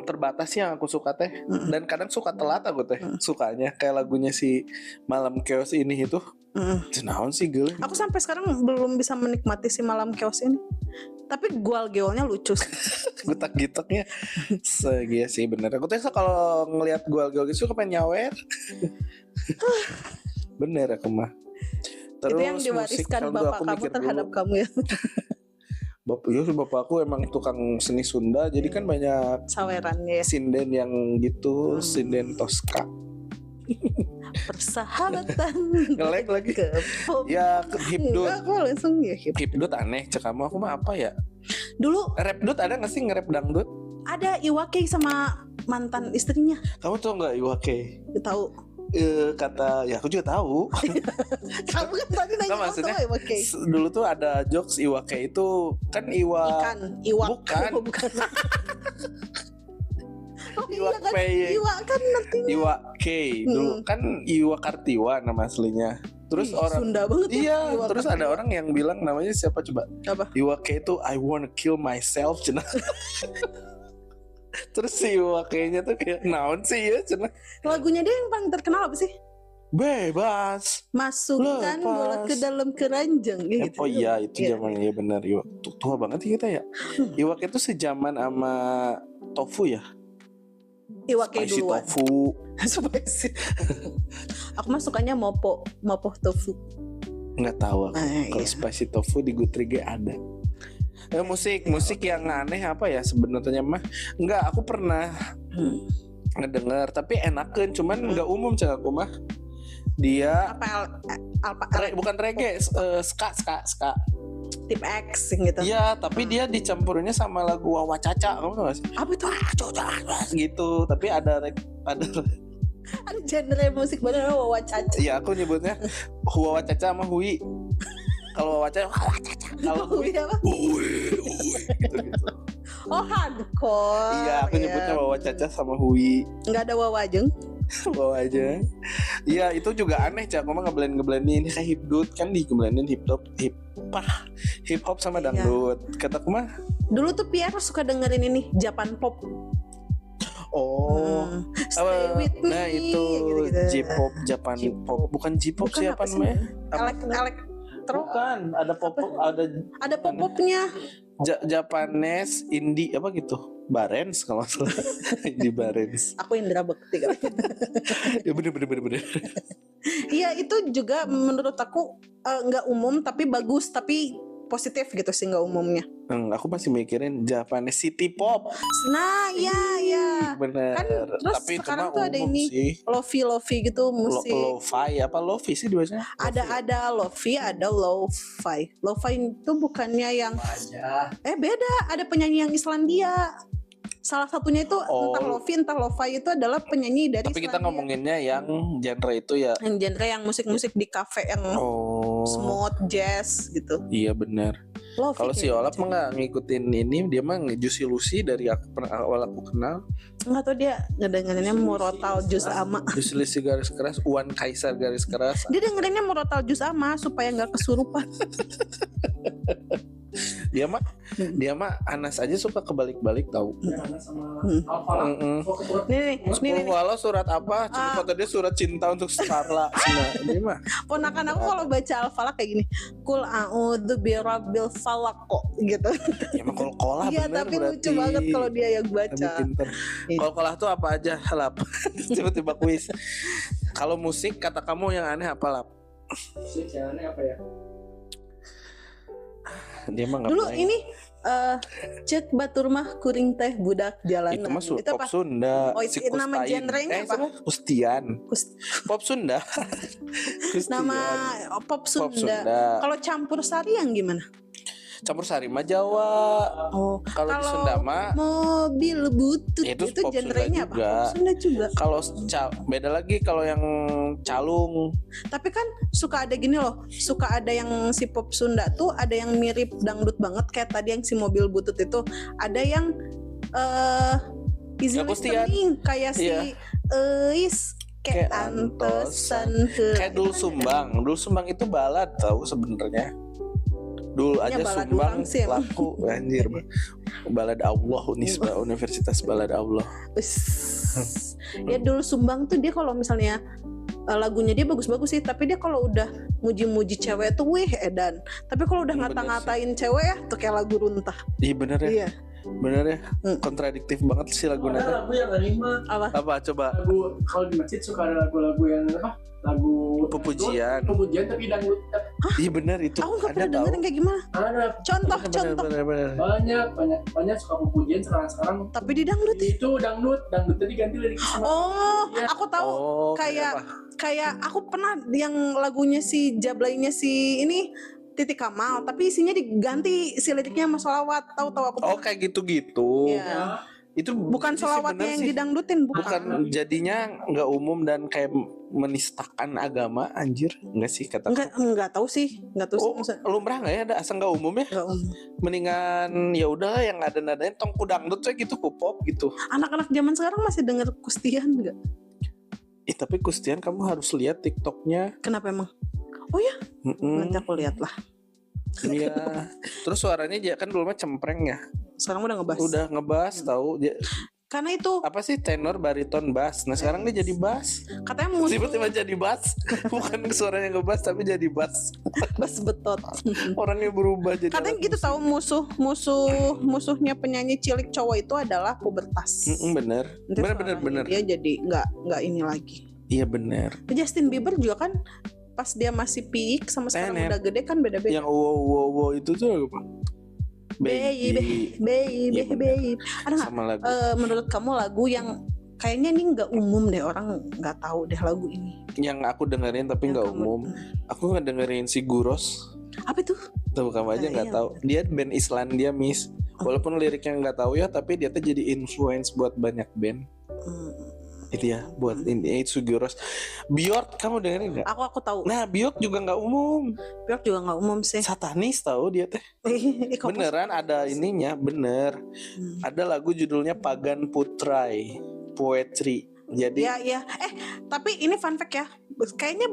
terbatas yang aku suka teh, dan kadang suka telat aku teh sukanya kayak lagunya si Malam Chaos ini itu. Naon sih gue? Aku sampai sekarang belum bisa menikmati si Malam Chaos ini. Tapi gual-geolnya lucu. Gutak-gitaknya segia sih bener. Aku tuh kalau ngelihat gual-geol gitu suka pengen nyawer. Bener aku mah. Terus itu yang diwariskan bapak kamu terhadap kamu ya. Bapak aku emang tukang seni Sunda, jadi kan banyak sawerannya ya. Sinden yang gitu, sinden Tosca. Persahabatan. Ngelek lagi. Ya hipdut. Enggak, aku langsung ya hipdut aneh cek kamu. Aku mah apa ya? Dulu rapdut ada nggak sih nge-rap dangdut? Ada Iwake sama mantan istrinya. Kamu tau nggak Iwake? Tahu. Kata ya aku juga tahu. Kamu kan tadi nanya maksudnya Iwake. Dulu tuh ada jokes Iwake itu kan ikan, iwak. Bukan. Iwak kan, Iwak kan nanti. Iwak K dulu kan Iwak Kartiwa nama aslinya. Terus orang Sunda banget. Iya, terus ada orang yang bilang namanya siapa coba? Apa? Iwak K itu I wanna kill myself cenah. Terus si Iwak-nya tuh kayak naon sih ya cenah. Lagunya dia yang paling terkenal apa sih? Bebas. Masukkan bola ke dalam keranjang gitu. Oh iya itu zamannya benar Iwak. Tua banget ya kita ya. Iwak itu sejaman sama Tofu ya. Iwak spicy duluan. Tofu. Spicy. Aku mah sukanya mopo tofu. Nggak tahu aku. Kalau spicy tofu di Gutrige ada. Musik yang aneh apa ya sebenarnya mah? Enggak, aku pernah ngedenger tapi enakeun cuman nggak umum cak aku mah. Dia bukan reggae, ska. Tip X gitu. Iya, tapi dia dicampurinnya sama lagu Wawa Caca, kamu tahu gak sih? Apa itu? Gitu, tapi ada genre musik baru Wawa Caca. Iya, aku nyebutnya Wawa Caca sama Hui. Kalau Wawa Caca, kalau Hui apa? Hui gitu. Oh, hardcore. Iya, aku nyebutnya Wawa Caca sama Hui. Enggak ada Wawa Jeng. Bawa aja. Iya itu juga aneh cak. Mama ngeblend ini kayak hipdut kan digeblendin hip hop sama dangdut. Kataku mah. Dulu tuh Pierre suka dengerin ini Japan pop. Stay with me. Nah itu J-pop, Japan pop. Bukan J-pop siapa namanya? Bukan. Ada pop-popnya. Japanese indie apa gitu. Barens kalau salah. Indie Barens. Aku Indra Bekti kan. Ya bener. Iya itu juga menurut aku nggak umum tapi bagus, tapi positif gitu sih nggak umumnya. Aku masih mikirin Japanese city pop. Nah ya. Bener. Kan terus tapi sekarang tuh ada ini lofi gitu musik. Lo-fi apa lofi sih biasanya? Ada lofi, ada lo-fi. Lo-fi itu bukannya yang beda. Ada penyanyi yang Islandia. Salah satunya itu entah lofi entah lo-fi itu adalah penyanyi dari Tapi Islandia. Kita ngomonginnya yang genre itu ya. Yang genre yang musik-musik di kafe yang smooth jazz gitu. Iya benar. Kalau si Olap mah nggak ngikutin ini, dia mah Juicy Lucy dari awal aku kenal. Nggak tahu dia ngedengerinnya Murotal Jus Ama. Juicy Lucy garis keras, Uwan Kaisar garis keras. Dia dengerinnya Murotal Jus Ama supaya nggak kesurupan. Dia mah Anas aja suka kebalik-balik tahu. Karena sama Hmm. Alfa. Nih. Walau surat apa? Cuma foto dia surat cinta untuk Starla. Nah, ini mah Ponakan aku kalau baca Al-Falaq kayak gini, Qul a'udzu birabbil falaq kok gitu. ya mah kol-kolah Iya, bener tapi berarti. lucu banget kalau dia yang Tapi baca. pinter. Kol-kolah tuh apa aja? Lap. Tiba-tiba kuis. Kalau musik kata kamu yang aneh apa, Lap? Sejarahnya apa ya? Dia mah nggak Dulu pernah. ini cek batur mah kuring teh budak jalanan. Itu mah Itu pop apa? Sunda. Oh, itu nama genrenya apa? siapa? Kustian. Pop Sunda. Kustian. Nama pop Pop Sunda. Sunda. Kalau campur sari yang gimana? Campur sari mah Jawa. Oh, Kalau di Sunda mah mobil butut itu itu pop Sunda genrenya apa? juga. Pop Sunda juga. kalau beda lagi kalau yang calung. Tapi kan suka ada gini loh, suka ada yang si pop Sunda tuh ada yang mirip dangdut banget kayak tadi yang si mobil butut itu. Ada yang easy Ya, Kustian. listening kayak Iya. si Eis kayak antesan Kayak Dul Sumbang. Dul Sumbang itu balad tahu sebenarnya. Dul Ini aja balad Sumbang orang sih emang. laku anjir. Balad Allah Unisba Universitas Balad Allah. Ya dulu Sumbang tuh dia kalau misalnya lagunya dia bagus-bagus sih, tapi dia kalau udah muji-muji cewek tuh wih edan. Tapi kalau udah Bener ngata-ngatain cewek ya tuh kayak lagu runtah. Iya bener ya. Iya. Bener ya. Hmm. Kontradiktif banget sih lagu Ada nada. lagu yang anima. Apa coba? Lagu kalau di masjid suka ada lagu-lagu yang apa? Lagu Pepujian. Pepujian tapi dangdut. Iya bener itu. Aku nggak Ada pernah tahu. dengerin kayak gimana. Ada Contoh. Bener. banyak suka pepujian sekarang Tapi di dangdut ya. itu dangdut tadi ganti liriknya sama Oh, Iya. aku tahu. Oh, kayak apa? kayak aku pernah yang lagunya si Jablainya si ini Titi Kamal, tapi isinya diganti si liriknya sama sholawat. Tahu aku. Oh kayak gitu-gitu. Iya. Itu Bukan sih sholawatnya bener yang sih. didangdutin, Bukan bukan. jadinya nggak umum dan kayak menistakan agama anjir enggak sih kata Enggak tahu sih, enggak tahu sih. oh Maksud- lumrah nggak ya ada asal nggak umum ya enggak umum. mendingan ya udahlah yang ada nadanya tong kudangdut kayak gitu pop gitu. Anak-anak zaman sekarang masih denger Kustian enggak? Tapi Kustian kamu harus lihat TikToknya. Kenapa emang? Nanti aku lihat lah. Iya. Terus suaranya dia kan dulu mah cempreng ya. Sekarang udah ngebahas. Udah ngebas tahu dia Karena itu apa sih tenor bariton bass. Nah sekarang dia jadi bass. katanya musuh Tiba-tiba jadi bass. Bukan suaranya ngebas tapi jadi bass. bas betot. Orangnya berubah jadi. Katanya alat gitu musik. tahu musuhnya penyanyi cilik cowok itu adalah pubertas. Bener. Nanti Bener. suaranya dia jadi nggak ini lagi. Iya bener. Justin Bieber juga kan pas dia masih peak sama sekarang Nenek. udah gede kan beda-beda. Yang wow itu tuh apa? Baby, Iya, bener. Ada nggak? Sama lagu Menurut kamu lagu yang kayaknya ini nggak umum deh, orang nggak tahu deh lagu ini. yang aku dengerin tapi Yang nggak kamu- umum. Aku ngedengerin si Guros. Apa itu? Tahu kamu aja Nah, nggak iya. tahu. Dia band Islandia Miss. Walaupun liriknya nggak tahu ya, tapi dia tuh jadi influence buat banyak band. Hmm, Itu ya, buat ini itu Guros. Bjork kamu dengerin nggak? aku tahu. Nah Bjork juga nggak umum. Björk juga nggak umum sih. Satanis tahu dia teh. Kok Beneran ada ininya, bener. Hmm. Ada lagu judulnya Pagan Putrai Poetry. Jadi Ya. Tapi ini fun fact ya. Kayaknya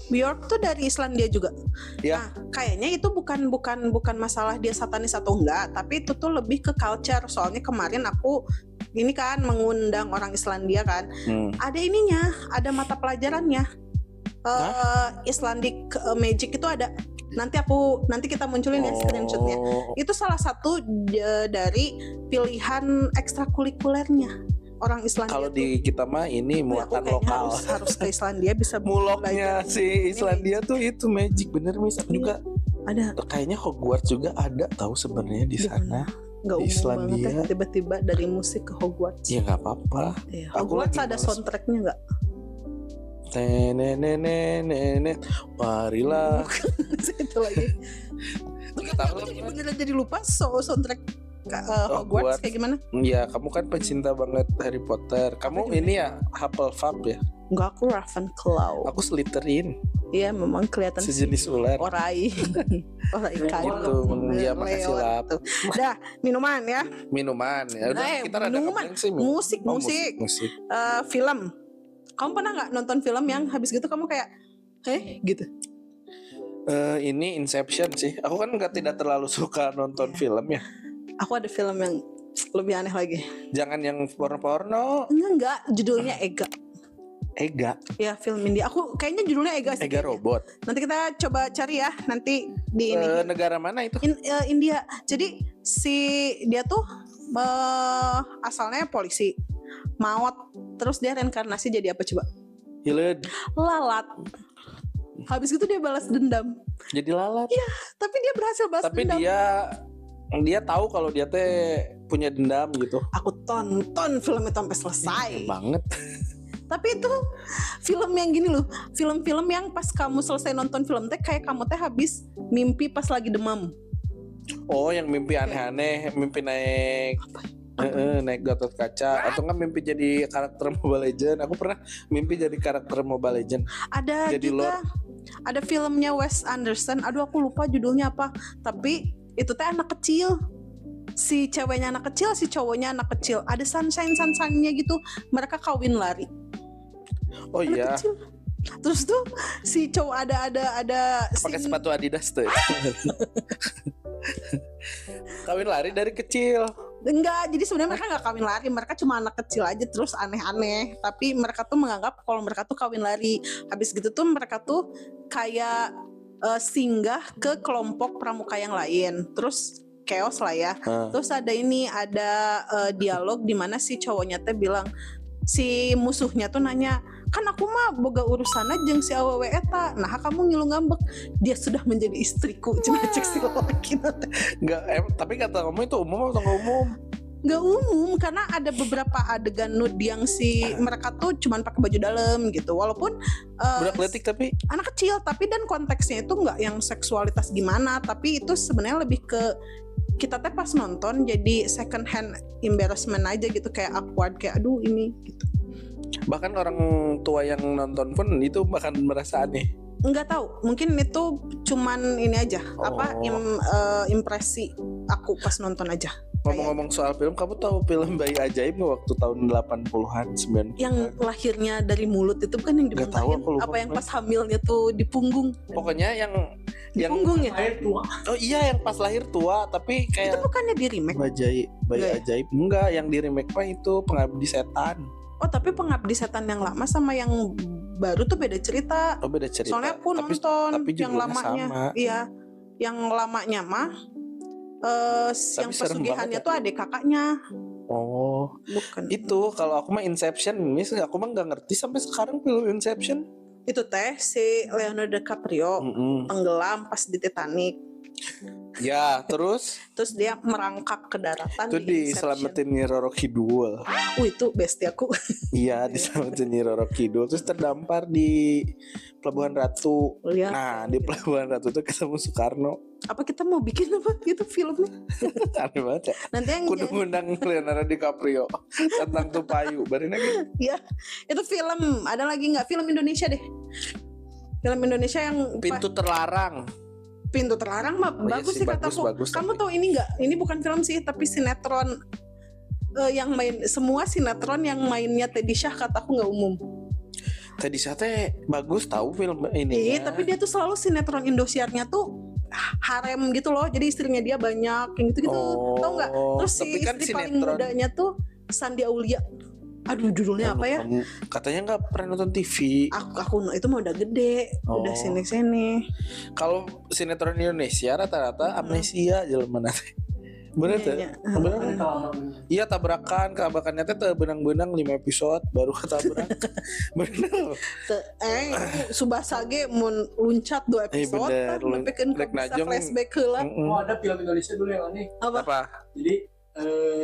Björk tuh dari Islandia juga. Ya. Nah, kayaknya itu bukan masalah dia satanis atau enggak, tapi itu tuh lebih ke culture. Soalnya kemarin aku ini kan mengundang orang Islandia kan. Ada ininya, ada mata pelajarannya. Icelandic Magic itu ada. Nanti kita munculin ya screenshotnya. Itu salah satu dari pilihan ekstrakurikulernya orang Islandia. Kalau tuh. di kita mah ini Aku muatan kayaknya lokal. harus ke Islandia bisa Muloknya belajar. si Islandia tuh itu magic bener Miss. Aku juga Ada kayaknya Hogwarts juga ada tahu sebenarnya di Di sana. nggak Di umum Islandia. banget ya tiba-tiba dari musik ke Hogwarts. Ya nggak apa-apa. Iya, Aku Hogwarts lagi ada males. soundtracknya nggak? Nenek, marilah. Itu lagi. Tahu Aku jadi beneran jadi lupa soundtrack Hogwarts kayak gimana? Ya kamu kan pecinta banget Harry Potter. Kamu Apa ini ya Hufflepuff ya. Enggak, aku Ravenclaw. Aku Slytherin, Iya, memang kelihatan sih. sejenis ular. Orai. Orai kayu. Gitu. Ya makasih lah. Dah, minuman ya. Minuman ya. Udah kita rada Minuman. ngeblank sih. Musik. Musik. Film. Kamu pernah nggak nonton film yang habis gitu kamu kayak gitu? Ini Inception sih. Aku kan tidak terlalu suka nonton film ya. Aku ada film yang lebih aneh lagi. Jangan yang porno-porno. Enggak, judulnya Ega. Ega. Ya, film India. Aku kayaknya judulnya Ega sih. Ega kayaknya. Robot. Nanti kita coba cari ya. Nanti di ini. Negara mana itu? India. Jadi dia tuh asalnya polisi. Maut. Terus dia reinkarnasi jadi apa coba? Hileud. Lalat. Habis itu dia balas dendam. Jadi lalat. Iya, tapi dia berhasil balas Tapi dendam. dia tahu kalau dia teh punya dendam gitu. Aku tonton film itu sampai selesai. Banget. Tapi itu film yang gini loh, film-film yang pas kamu selesai nonton film teh kayak kamu teh habis mimpi pas lagi demam. Oh, yang mimpi aneh-aneh, mimpi naik naik Gatot Kaca atau enggak mimpi jadi karakter Mobile Legend. Aku pernah mimpi jadi karakter Mobile Legend. Ada Jadi juga ada filmnya Wes Anderson, aduh aku lupa judulnya apa. Tapi itu teh anak kecil. Si ceweknya anak kecil, si cowoknya anak kecil. Ada sunshine-nya gitu. Mereka kawin lari. Oh Anak iya, kecil. Terus tuh si cowok ada pakai scene- sepatu Adidas tuh. Kawin lari dari kecil. Enggak, jadi sebenarnya mereka nggak kawin lari, mereka cuma anak kecil aja terus aneh-aneh. Tapi mereka tuh menganggap kalau mereka tuh kawin lari. Habis gitu tuh mereka tuh kayak singgah ke kelompok pramuka yang lain. Terus chaos lah ya. Terus ada dialog di mana si cowoknya teh bilang, si musuhnya tuh nanya, kan aku mah boga urusanna jeung si awewe eta, nah kamu ngilu ngambek, dia sudah menjadi istriku. Cuma cek si laki nanti. Enggak, tapi kata kamu itu umum atau enggak umum? Nggak umum karena ada beberapa adegan nude yang si mereka tuh cuman pakai baju dalam gitu, walaupun Budak letik tapi anak kecil, tapi dan konteksnya itu nggak yang seksualitas gimana, tapi itu sebenarnya lebih ke kita teh pas nonton jadi second hand embarrassment aja gitu, kayak awkward, kayak aduh ini gitu. bahkan orang tua yang nonton pun itu bahkan merasa aneh. Nggak tahu, mungkin itu cuman ini aja impresi aku pas nonton aja. Ngomong-ngomong soal film, kamu tahu film Bayi Ajaib nggak waktu tahun 80-an, 90-an? Yang lahirnya dari mulut itu kan yang Nggak tahu, dimuntahin, aku lupa. apa yang pas hamilnya tuh di punggung. Pokoknya yang Punggung ya? Air tua. Oh iya, yang pas lahir tua tapi Itu kayak bukannya di remake? Bayi Enggak ya? Ajaib. Enggak, yang di remake mah itu Pengabdi Setan. Oh tapi Pengabdi Setan yang lama sama yang baru tuh beda cerita. Oh beda cerita. Soalnya aku Tapi nonton tapi yang judulnya lamanya. sama. Iya, yang lamanya mah yang serem pesugihannya banget ya. tuh adik kakaknya. Oh, Bukan. itu kalau aku mah Inception, misalnya aku mah nggak ngerti sampai sekarang film Inception. Itu teh si Leonardo DiCaprio tenggelam pas di Titanic. Ya, terus Terus dia merangkak ke daratan itu di Inception. diselamatin Nyi Roro Kidul. Itu bestie aku. Iya, diselamatin Nyi Roro Kidul, terus terdampar di Pelabuhan Ratu. Lihat. Nah, di Pelabuhan Ratu tuh ketemu Soekarno. Apa kita mau bikin apa gitu filmnya? Aneh banget ya. Nanti yang Kudu ngundang Leonardo DiCaprio tentang Tupayu. Barin lagi. ya itu film ada lagi nggak film Indonesia deh? Film Indonesia yang Pintu Terlarang. Pintu Terlarang mah Oh iya bagus sih, sih kataku. bagus, Kamu tapi- tahu ini nggak? Ini bukan film sih, tapi sinetron yang main semua sinetron yang mainnya Teddy Syah kataku nggak umum. Tadi saya bagus tahu film ini. Iya, tapi dia tuh selalu sinetron Indosiarnya tuh harem gitu loh. Jadi istrinya dia banyak yang gitu-gitu. Tahu nggak? Terus si tapi kan istri paling sinetron. mudanya tuh Sandi Aulia. Aduh, judulnya apa ya? Katanya nggak pernah nonton TV. Aku itu mah udah gede, udah Oh. sini-sini. Kalau sinetron Indonesia rata-rata amnesia jelema nanti. Bener tuh? Iya, Bener. Iya, tabrakan, keabakannya teh teu benang-benang 5 episode baru ketabrak. Bener. Subasa ge mun luncat 2 episode bener. nepikeun ka Rek bisa Najong. flashback heula. Oh ada film Indonesia dulu yang aneh. Apa? Jadi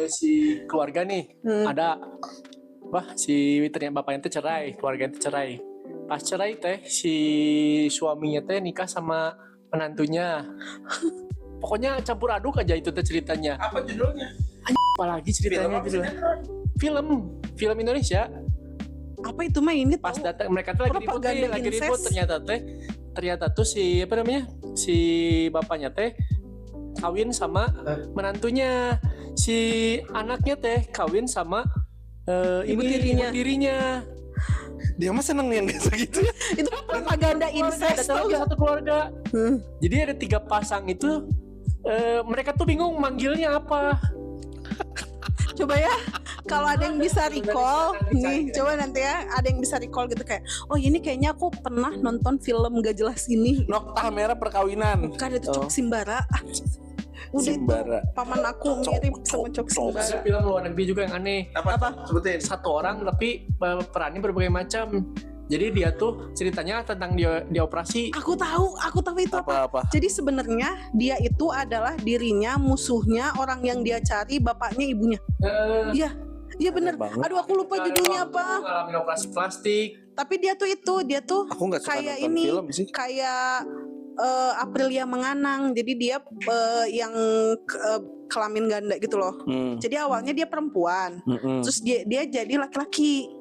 si keluarga nih ada si ternyata bapaknya teh cerai, keluarganya teh cerai. Pas cerai teh si suaminya teh nikah sama menantunya. Pokoknya campur aduk aja itu teh ceritanya. Apa judulnya? Apalagi ceritanya gitu. Film Indonesia. Apa itu mah ini Pas tahu? datang mereka tuh lagi ribut, Propaganda lagi ribut. incest. Ternyata tuh si apa namanya, si bapaknya teh kawin sama menantunya, si anaknya teh kawin sama ibu Ibu tirinya. tirinya. Dia mah seneng yang kayak gitu ya. Itu propaganda incest Ada tau lagi gak? satu keluarga. Jadi ada 3 pasang itu, mereka tuh bingung manggilnya apa. Coba ya, kalau ada yang bisa recall nih, Cari. coba nanti ya, ada yang bisa recall gitu kayak, oh ini kayaknya aku pernah nonton film gak jelas ini. Noktah merah perkawinan. Bukan itu Cok Simbara. Udah Simbara. itu paman aku mirip sama Cok Simbara. Ada film luar negeri juga yang aneh. Apa? Sebutin. Satu orang tapi perannya berbagai macam. Jadi dia tuh ceritanya tentang dia operasi. Aku tahu itu apa. Apa? Jadi sebenarnya dia itu adalah dirinya, musuhnya, orang yang dia cari, bapaknya, ibunya. Iya bener. banget. Aduh aku lupa judulnya apa. Ngalamin operasi plastik. Tapi dia tuh Aku nggak suka kayak nonton ini, film sih. kayak Aprilia Menganang. Jadi dia yang kelamin ganda gitu loh. Jadi awalnya dia perempuan, terus dia jadi laki-laki.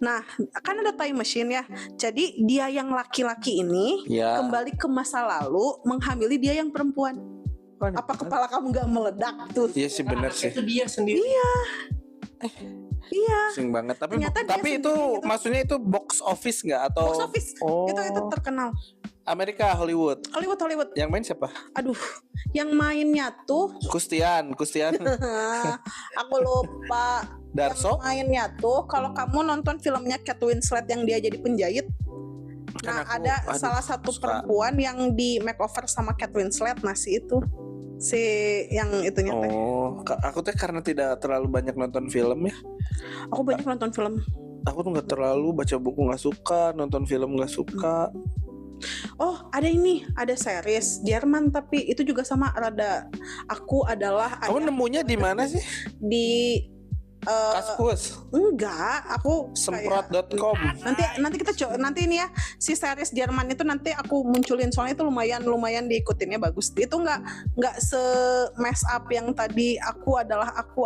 Nah, kan ada time machine ya. Jadi dia yang laki-laki ini Ya. kembali ke masa lalu menghamili dia yang perempuan. Apa kepala kamu gak meledak tuh? Iya sih bener sih. Itu dia sendiri. Iya. Pusing banget. Tapi Ternyata dia itu sendiri gitu. maksudnya itu box office nggak atau Box office. Oh. Itu terkenal. Amerika, Hollywood. Hollywood. Yang main siapa? Aduh, yang mainnya tuh Kustian. aku lupa. Darso. Yang mainnya tuh kalau kamu nonton filmnya Kate Winslet yang dia jadi penjahit. Nah, Kan aku- ada aduh, salah satu suka. perempuan yang di makeover sama Kate Winslet. Nah, si yang itunya teh. Oh, aku tuh karena tidak terlalu banyak nonton film ya. Aku banyak nonton film. Aku tuh nggak terlalu baca buku, nggak suka nonton film, nggak suka. Oh, ada series Jerman tapi itu juga sama rada. Aku adalah Kamu ayah nemunya di mana sih? di Kaskus, enggak, aku kayak- semprot.com. nanti kita nanti ini ya si series Jerman itu nanti aku munculin soalnya itu lumayan diikutinnya bagus. Itu nggak se mess up yang tadi aku adalah ayahku,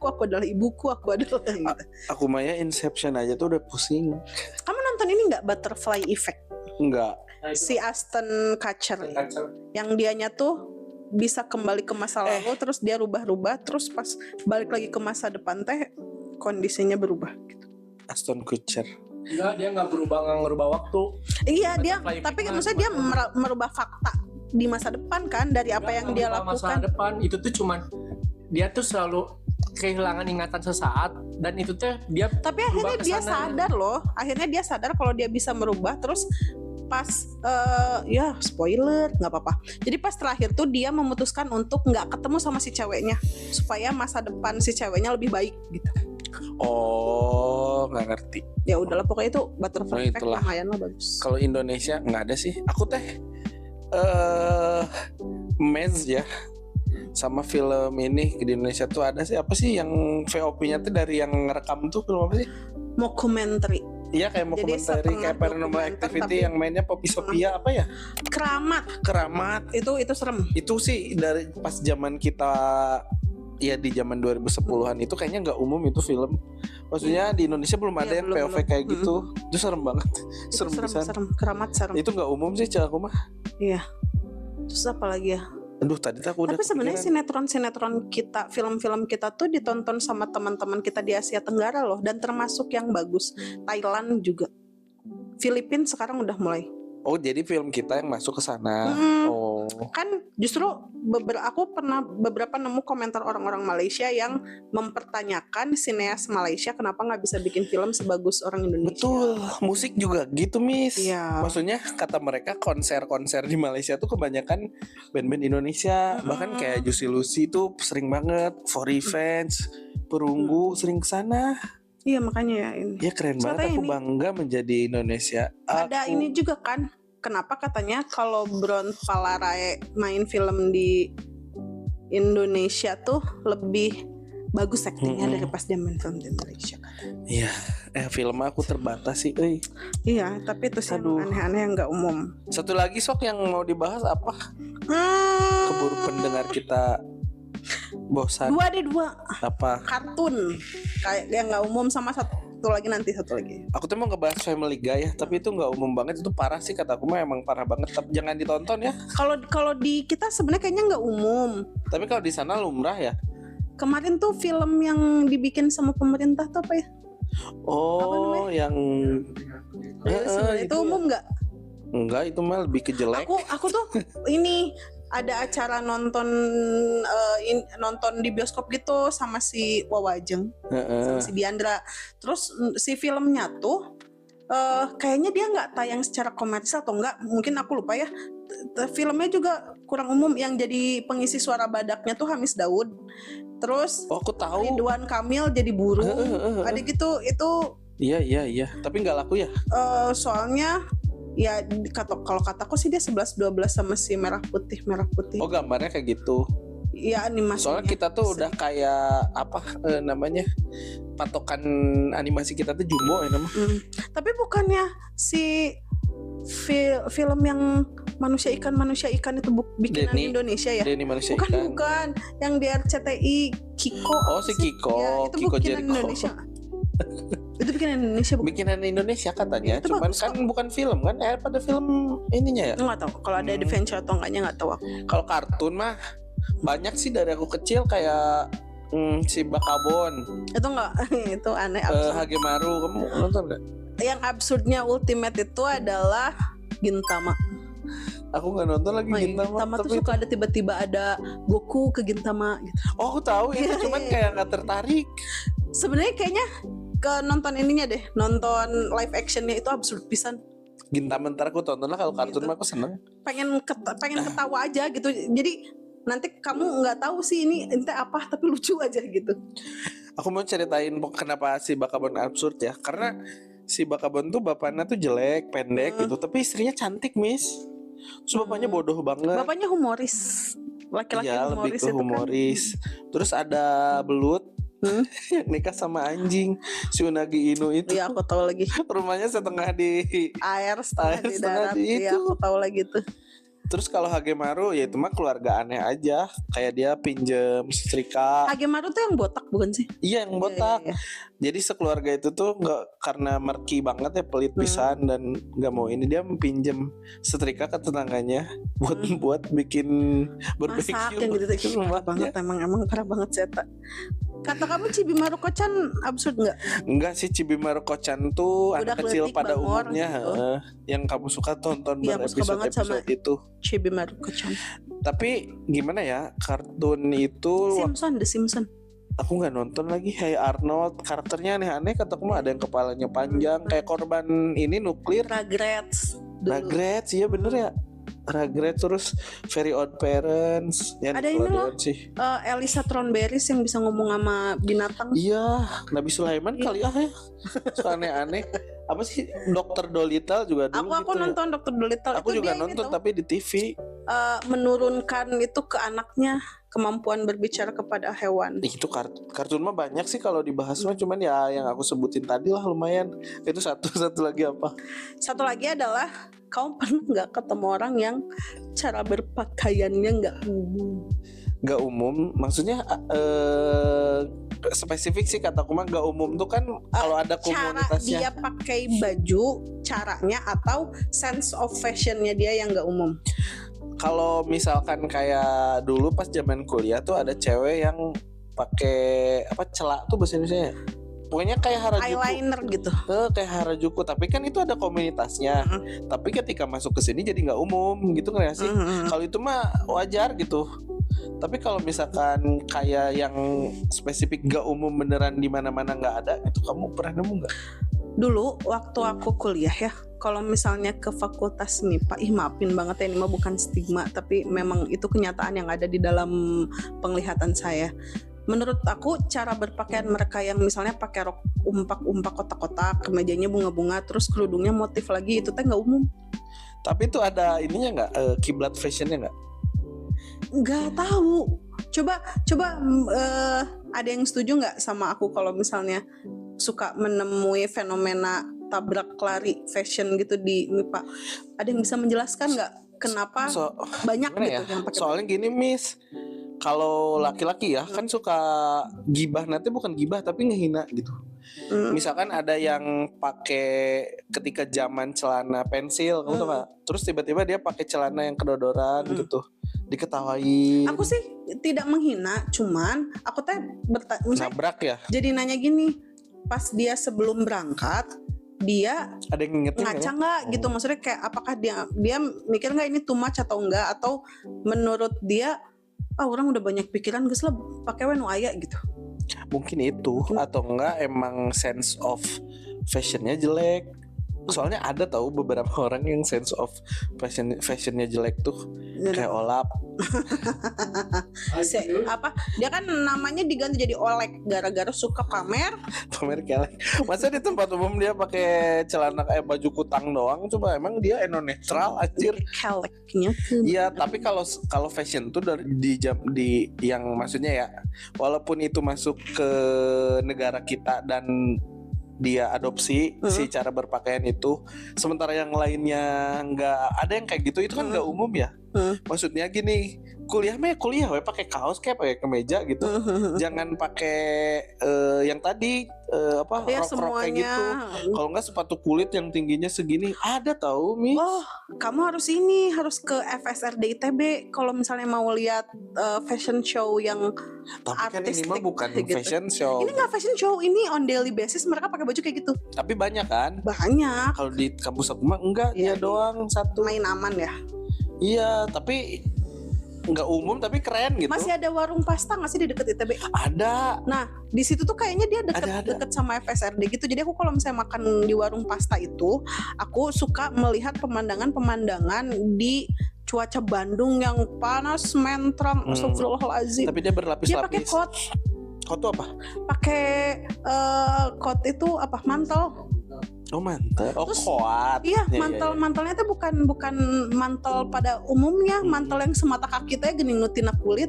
aku adalah ibuku, aku adalah gitu. Aku maya Inception aja tuh udah pusing. Kamu nonton ini nggak Butterfly Effect? Enggak. Nah, itu Si Aston Kutcher kacau. yang dianya tuh bisa kembali ke masa lalu terus dia rubah-rubah terus pas balik lagi ke masa depan teh kondisinya berubah gitu. Aston Kutcher. Enggak, dia nggak ngerubah waktu. Iya dia, Butterfly tapi Effect maksudnya dia merubah fakta di masa depan kan dari apa yang dia Masa lakukan. depan itu tuh cuman dia tuh selalu kehilangan ingatan sesaat dan itu tuh dia Tapi akhirnya berubah dia kesana. sadar loh, akhirnya dia sadar kalau dia bisa merubah terus pas ya spoiler nggak apa-apa. Jadi pas terakhir tuh dia memutuskan untuk nggak ketemu sama si ceweknya supaya masa depan si ceweknya lebih baik gitu. Oh, nggak ngerti. Ya udahlah pokoknya itu Butterfly Oh, Effect itulah. lumayan lah bagus. Kalau Indonesia nggak ada sih. Aku teh Mez ya. Sama film ini di Indonesia tuh ada sih, apa sih yang VOP-nya tuh dari yang ngerekam tuh film apa sih? Mockumentary, Iya kayak mau Jadi komentari setengah kayak Paranormal dokumenter, Activity tapi- yang mainnya Poppy Sophia apa ya? Keramat Keramat. itu serem. Itu sih dari pas zaman kita ya di zaman 2010-an itu kayaknya nggak umum itu film. Maksudnya di Indonesia belum ada Iya, yang belum, POV belum. kayak gitu. Itu serem banget. Itu Serem pisan. serem. Keramat serem. Itu nggak umum sih cara aku mah. Iya. Terus apa lagi ya? Aduh tadi tuh aku udah Tapi sebenarnya kepikiran. sinetron kita, film-film kita tuh ditonton sama teman-teman kita di Asia Tenggara loh, dan termasuk yang bagus. Thailand juga. Filipina sekarang udah mulai. Oh jadi film kita yang masuk ke sana. Mm-mm. Oh. Kan justru aku pernah beberapa nemu komentar orang-orang Malaysia yang mempertanyakan sineas Malaysia kenapa nggak bisa bikin film sebagus orang Indonesia. Betul, musik juga gitu, Miss. Iya. Maksudnya kata mereka konser-konser di Malaysia tuh kebanyakan band-band Indonesia. Bahkan kayak Juicy Lucy tuh sering banget, For Revenge, Perunggu sering kesana. Iya makanya ya ini. Ya keren Soalnya banget, aku ini- bangga menjadi Indonesia. Ada Aku- ini juga kan, kenapa katanya kalau Bron Palarae main film di Indonesia tuh lebih bagus aktingnya dari pas dia main film di Malaysia. Iya, film aku terbatas sih. Iya, tapi itu sih Aduh. yang aneh-aneh yang nggak umum. Satu lagi sok yang mau dibahas apa? Keburu pendengar kita bosan. Dua Apa? kartun kayak yang nggak umum sama satu lagi. Aku tuh mau ngebahas Family Guy ya, tapi itu nggak umum banget, itu parah sih kata aku mah, emang parah banget. Tapi jangan ditonton ya. Kalau di kita sebenarnya kayaknya nggak umum. Tapi kalau di sana lumrah ya. Kemarin tuh film yang dibikin sama pemerintah tuh apa ya? Oh, yang Itu umum nggak? Enggak, itu mah lebih ke jelek. Aku tuh ini ada acara nonton nonton di bioskop gitu sama si Wawajeng sama si Diandra. Terus si filmnya tuh kayaknya dia nggak tayang secara komersial atau enggak, mungkin aku lupa ya. Filmnya juga kurang umum, yang jadi pengisi suara badaknya tuh Hamis Daud. Terus aku tahu Ridwan Kamil jadi burung. Ada gitu itu. Iya. Tapi nggak laku ya? Soalnya ya kalau kataku sih dia 11-12 sama si merah putih. Oh, gambarnya kayak gitu. Iya, animasinya. Soalnya kita tuh udah kayak apa namanya, patokan animasi kita tuh Jumbo ya namanya. Tapi bukannya si film yang manusia ikan itu bikinan Denny. Indonesia ya? Denny manusia ikan. Bukan, yang di RCTI Kiko. Oh, si Kiko. Ya, itu Kiko bikinan Jericho. Indonesia. Itu bikinan Indonesia bukan? Bikinan Indonesia katanya, Itu cuman bagus kan bukan film kan? Pada film ininya ya. Nggak tahu kalau ada adventure atau enggaknya, nggak tahu aku. Kalau kartun mah banyak sih dari aku kecil, kayak si Bakabon, Itu enggak itu aneh, absurd. Hagemaru, kamu nonton gak? Yang absurdnya ultimate itu adalah Gintama. Aku nggak nonton lagi Gintama tuh tapi suka ada tiba-tiba ada Goku ke Gintama gitu. oh, aku tahu itu, Iya, cuman iya. kayak nggak tertarik. Sebenarnya kayaknya ke nonton ininya deh, nonton live actionnya itu absurd pisan. Gintama ntar aku tonton lah, kalau kartun Gitu. mah aku seneng. Pengen ketawa aja gitu. Jadi nanti kamu nggak tahu sih ini ente apa, tapi lucu aja gitu. Aku mau ceritain kenapa si Bakabon absurd ya, karena si Bakabon tuh bapaknya tuh jelek, pendek gitu, tapi istrinya cantik, Miss. Terus bapaknya bodoh banget. Bapaknya humoris, laki-laki Iya, lebih humoris ke itu humoris. Terus ada belut yang nikah sama anjing, si Unagi Inu itu. Iya, aku tahu lagi. Rumahnya setengah di Air setengah di setengah darat. di Iya, itu. aku tahu lagi tuh. Terus kalau Hagemaru ya itu mah keluarga aneh aja, kayak dia pinjem setrika. Hagemaru tuh yang botak bukan sih? Iya, yang botak. Iya. Jadi sekeluarga itu tuh nggak, karena merki banget ya, pelit pisan dan nggak mau ini, dia pinjem setrika ke tetangganya buat bikin Masak barbecue yang gitu di tuh. Parah banget, rumahnya. emang parah banget Zeta. Kata kamu Chibi Maruko-chan absurd nggak? Enggak sih, Chibimaru-ko-chan tuh Udah anak kecil kletik, pada bangor umumnya, gitu. yang kamu suka tonton Iya, aku suka banget sama itu. Chibi Maruko-chan. Tapi gimana ya, kartun itu The Simpsons. aku nggak nonton lagi. Hey Arnold, karakternya aneh-aneh, kata kamu ada yang kepalanya panjang kayak korban ini nuklir. Rugrats. Dulu. Rugrats, iya bener ya. Rugrats, terus Very Odd Parents. Ya, Ada ini loh. Nickelodeon sih. Elisa Thornberrys yang bisa ngomong sama binatang. Iya, Nabi Sulaiman Iya. kali ya. So aneh-aneh. Apa sih, Dr. Dolittle juga dulu Aku gitu ya. nonton Dr. Dolittle. Aku Itu juga dia ini nonton tuh, tapi di TV. menurunkan itu ke anaknya, kemampuan berbicara kepada hewan. Itu kartun mah banyak sih kalau dibahas mah, cuman ya yang aku sebutin tadi lah lumayan. Itu satu lagi apa? Satu lagi adalah kamu pernah nggak ketemu orang yang cara berpakaiannya nggak umum? Gak umum, maksudnya spesifik sih, kataku mah gak umum tuh kan kalau ada Cara komunitasnya. dia pakai baju, caranya, atau sense of fashionnya dia yang nggak umum. Kalau misalkan kayak dulu pas zaman kuliah tuh ada cewek yang pakai apa, celak tuh bahasa Indonesia ya? Pokoknya kayak Harajuku. Eyeliner gitu. Kayak Harajuku, tapi kan itu ada komunitasnya. Tapi ketika masuk ke sini jadi nggak umum gitu nggak sih? Kalau itu mah wajar gitu. Tapi kalau misalkan kayak yang spesifik nggak umum beneran di mana-mana nggak ada, itu kamu pernah nemu nggak? Dulu waktu aku kuliah ya, kalau misalnya ke fakultas MIPA, maafin banget ya, ini mah bukan stigma, tapi memang itu kenyataan yang ada di dalam penglihatan saya. Menurut aku cara berpakaian mereka yang misalnya pakai rok umpak-umpak kotak-kotak, kemejanya bunga-bunga, terus kerudungnya motif lagi, itu teh nggak umum. Tapi itu ada ininya nggak, kiblat fashionnya nggak? Nggak tahu. Coba ada yang setuju nggak sama aku kalau misalnya suka menemui fenomena tabrak lari fashion gitu di MIPA? Ada yang bisa menjelaskan nggak kenapa banyak gimana gitu ya? yang pakai? Soalnya gini, Miss, kalau laki-laki ya kan suka gibah, nanti bukan gibah tapi ngehina gitu. Misalkan ada yang pakai ketika zaman celana pensil, kamu tau gak? Terus tiba-tiba dia pakai celana yang kedodoran gitu, diketawain. Aku sih tidak menghina, cuman aku teh Nabrak ya. jadi nanya gini, pas dia sebelum berangkat dia Ada yang ngingetin nggak ngaca ya? nggak gitu, maksudnya kayak apakah dia mikir nggak ini too much atau enggak, atau menurut dia orang udah banyak pikiran geus lah pakai we nu aya gitu. Mungkin itu atau enggak emang sense of fashionnya jelek. Soalnya ada tahu beberapa orang yang sense of fashionnya jelek tuh kayak Olap. Apa dia kan namanya diganti jadi Olek gara-gara suka pamer. Pamer kelek. Masa di tempat umum dia pakai celana kayak baju kutang doang, coba emang dia netral anjir. Keleknya tuh. Iya, tapi kalau fashion tuh di yang maksudnya ya, walaupun itu masuk ke negara kita dan dia adopsi si cara berpakaian itu, sementara yang lainnya nggak ada yang kayak gitu, itu kan nggak umum ya. Maksudnya gini, kuliah we pakai kaos kayak pakai kemeja gitu, jangan pakai yang tadi Ya, rok-rok kayak semuanya. gitu. Kalau nggak sepatu kulit yang tingginya segini ada tahu Mi. Oh, kamu harus ke FSRD ITB kalau misalnya mau lihat fashion show yang Tapi kan ini mah artistik bukan gitu. fashion show. Ini nggak fashion show, ini on daily basis mereka pakai baju kayak gitu. Tapi banyak kan? Banyak. Kalau di kampus aku mah enggak, dia Iya. doang satu. Main aman ya. Iya, tapi nggak umum tapi keren gitu. Masih ada warung pasta nggak sih di deket ITB? Ada. Nah, di situ tuh kayaknya dia Ada. deket sama FSRD gitu. Jadi aku kalau misalnya makan di warung pasta itu, aku suka melihat pemandangan-pemandangan di cuaca Bandung yang panas mentrang. Astagfirullahaladzim. Tapi dia Dia berlapis-lapis. pakai coat, Kot tuh apa? pakai coat itu apa mantel? Oh mantel. Oh Terus, koat. Iya, Ya, mantelnya itu bukan mantel pada umumnya, mantel yang semata kaki teh geuning nu tina kulit.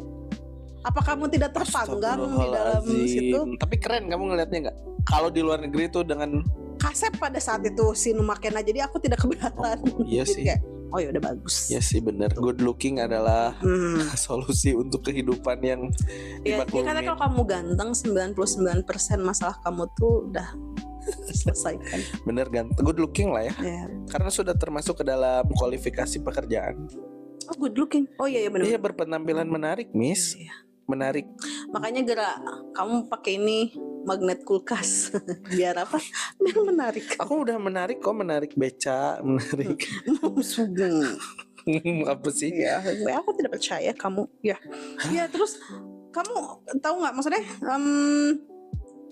Apa kamu tidak terpanggang di dalam situ? Astagfirullahaladzim. Tapi keren kamu ngelihatnya nggak? Kalau di luar negeri tuh dengan Kasep pada saat itu si Numakena, jadi aku tidak keberatan. iya Jadi sih. kayak, oh ya udah bagus. Ya sih bener. Good looking adalah Hmm. solusi untuk kehidupan yang Ya, karena dimaklumin. kalau kamu ganteng 99% masalah kamu tuh udah selesaikan. Bener ganteng. Good looking lah ya. Ya. Karena sudah termasuk ke dalam kualifikasi pekerjaan. Oh, good looking. Oh iya benar. Iya berpenampilan menarik, Miss. Iya. Menarik. Makanya gerak kamu pakai ini magnet kulkas. Biar apa? Biar menarik. Aku udah menarik kok, menarik beca, menarik Sugeng. apa sih? Ya, aku tidak percaya kamu. Ya. Ya, terus kamu tahu nggak maksudnya?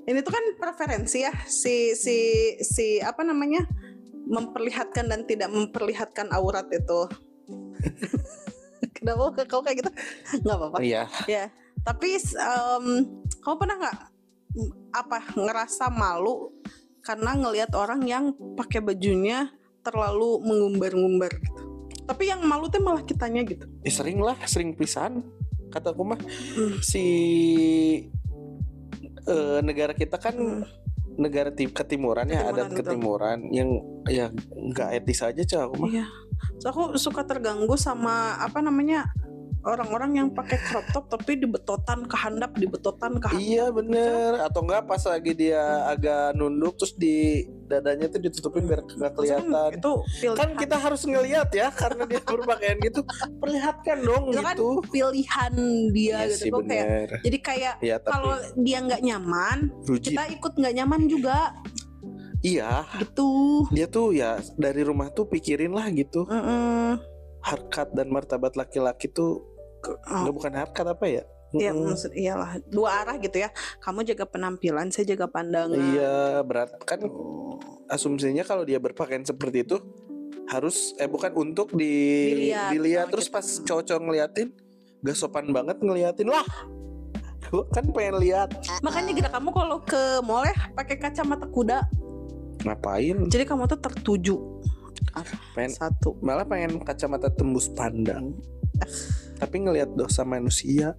Ini tuh kan preferensi ya, si apa namanya, memperlihatkan dan tidak memperlihatkan aurat itu. Kenapa kau kayak gitu? Nggak apa-apa. Iya. Ya, tapi kamu pernah nggak ngerasa malu karena ngelihat orang yang pakai bajunya terlalu mengumbar-ngumbar gitu? Tapi yang malu tuh malah kitanya gitu. Sering lah, sering pisan. Kataku mah si negara kita kan negara ketimuran ya, adat Betul. ketimuran yang ya nggak etis aja cah aku mah. Iya. So, aku suka terganggu sama apa namanya, orang-orang yang pakai crop top tapi dibetotan ke handap. Iya bener. Atau enggak pas lagi dia agak nunduk terus di dadanya tuh ditutupin biar nggak kelihatan. Itu pilihan. Kan kita harus ngelihat ya karena dia berpakaian gitu. Perlihatkan dong Itu kan gitu. pilihan dia Iya gitu. sih Kok kayak, bener. jadi kayak Ya tapi kalau dia nggak nyaman, rugi. kita ikut nggak nyaman juga Iya. gitu. Dia tuh ya dari rumah tuh pikirin lah gitu. Harkat dan martabat laki-laki tuh nggak bukan harkat apa ya? Ya maksud iyalah dua arah gitu ya. Kamu jaga penampilan, saya jaga pandangan. Iya berat kan asumsinya kalau dia berpakaian seperti itu harus bukan untuk dilihat terus gitu. pas cowok-cowok ngeliatin gak sopan banget ngeliatin lah. Gue kan pengen lihat. Makanya gerak kamu kalau ke mall ya pakai kacamata kuda. Ngapain? Jadi kamu tuh tertuju. Pengen Satu. malah pengen kacamata tembus pandang. Tapi ngelihat dosa manusia.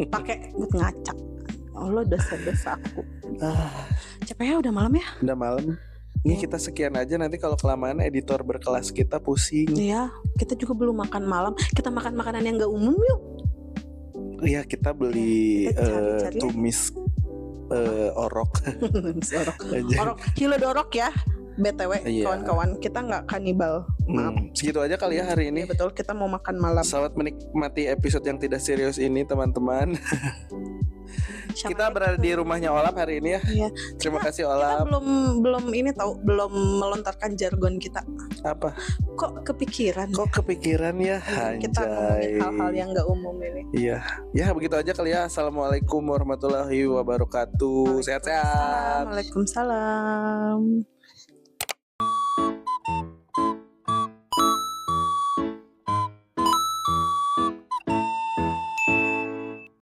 Pakai buat ngacak. Allah dosa-dosa aku. Capek ya udah malam ya. Udah malam. Ini kita sekian aja, nanti kalau kelamaan editor berkelas kita pusing. Iya, kita juga belum makan malam. Kita makan makanan yang gak umum yuk. Iya kita beli Kita cari-cari. tumis orok. Orok, kilo dorok ya. BTW Iya. kawan-kawan, kita nggak kanibal. Maaf. Segitu aja kali ya hari ini. Iya betul, kita mau makan malam. Selamat menikmati episode yang tidak serius ini teman-teman. Kita berada di rumahnya Olap hari ini ya. Iya. Terima kasih Kita Olap. belum ini tahu, belum melontarkan jargon kita. Apa? Kok kepikiran? Kok kepikiran ya? Kita ngomongin hal-hal yang nggak umum ini. Iya. Ya begitu aja kali ya. Assalamualaikum warahmatullahi wabarakatuh. Sehat-sehat. Waalaikumsalam.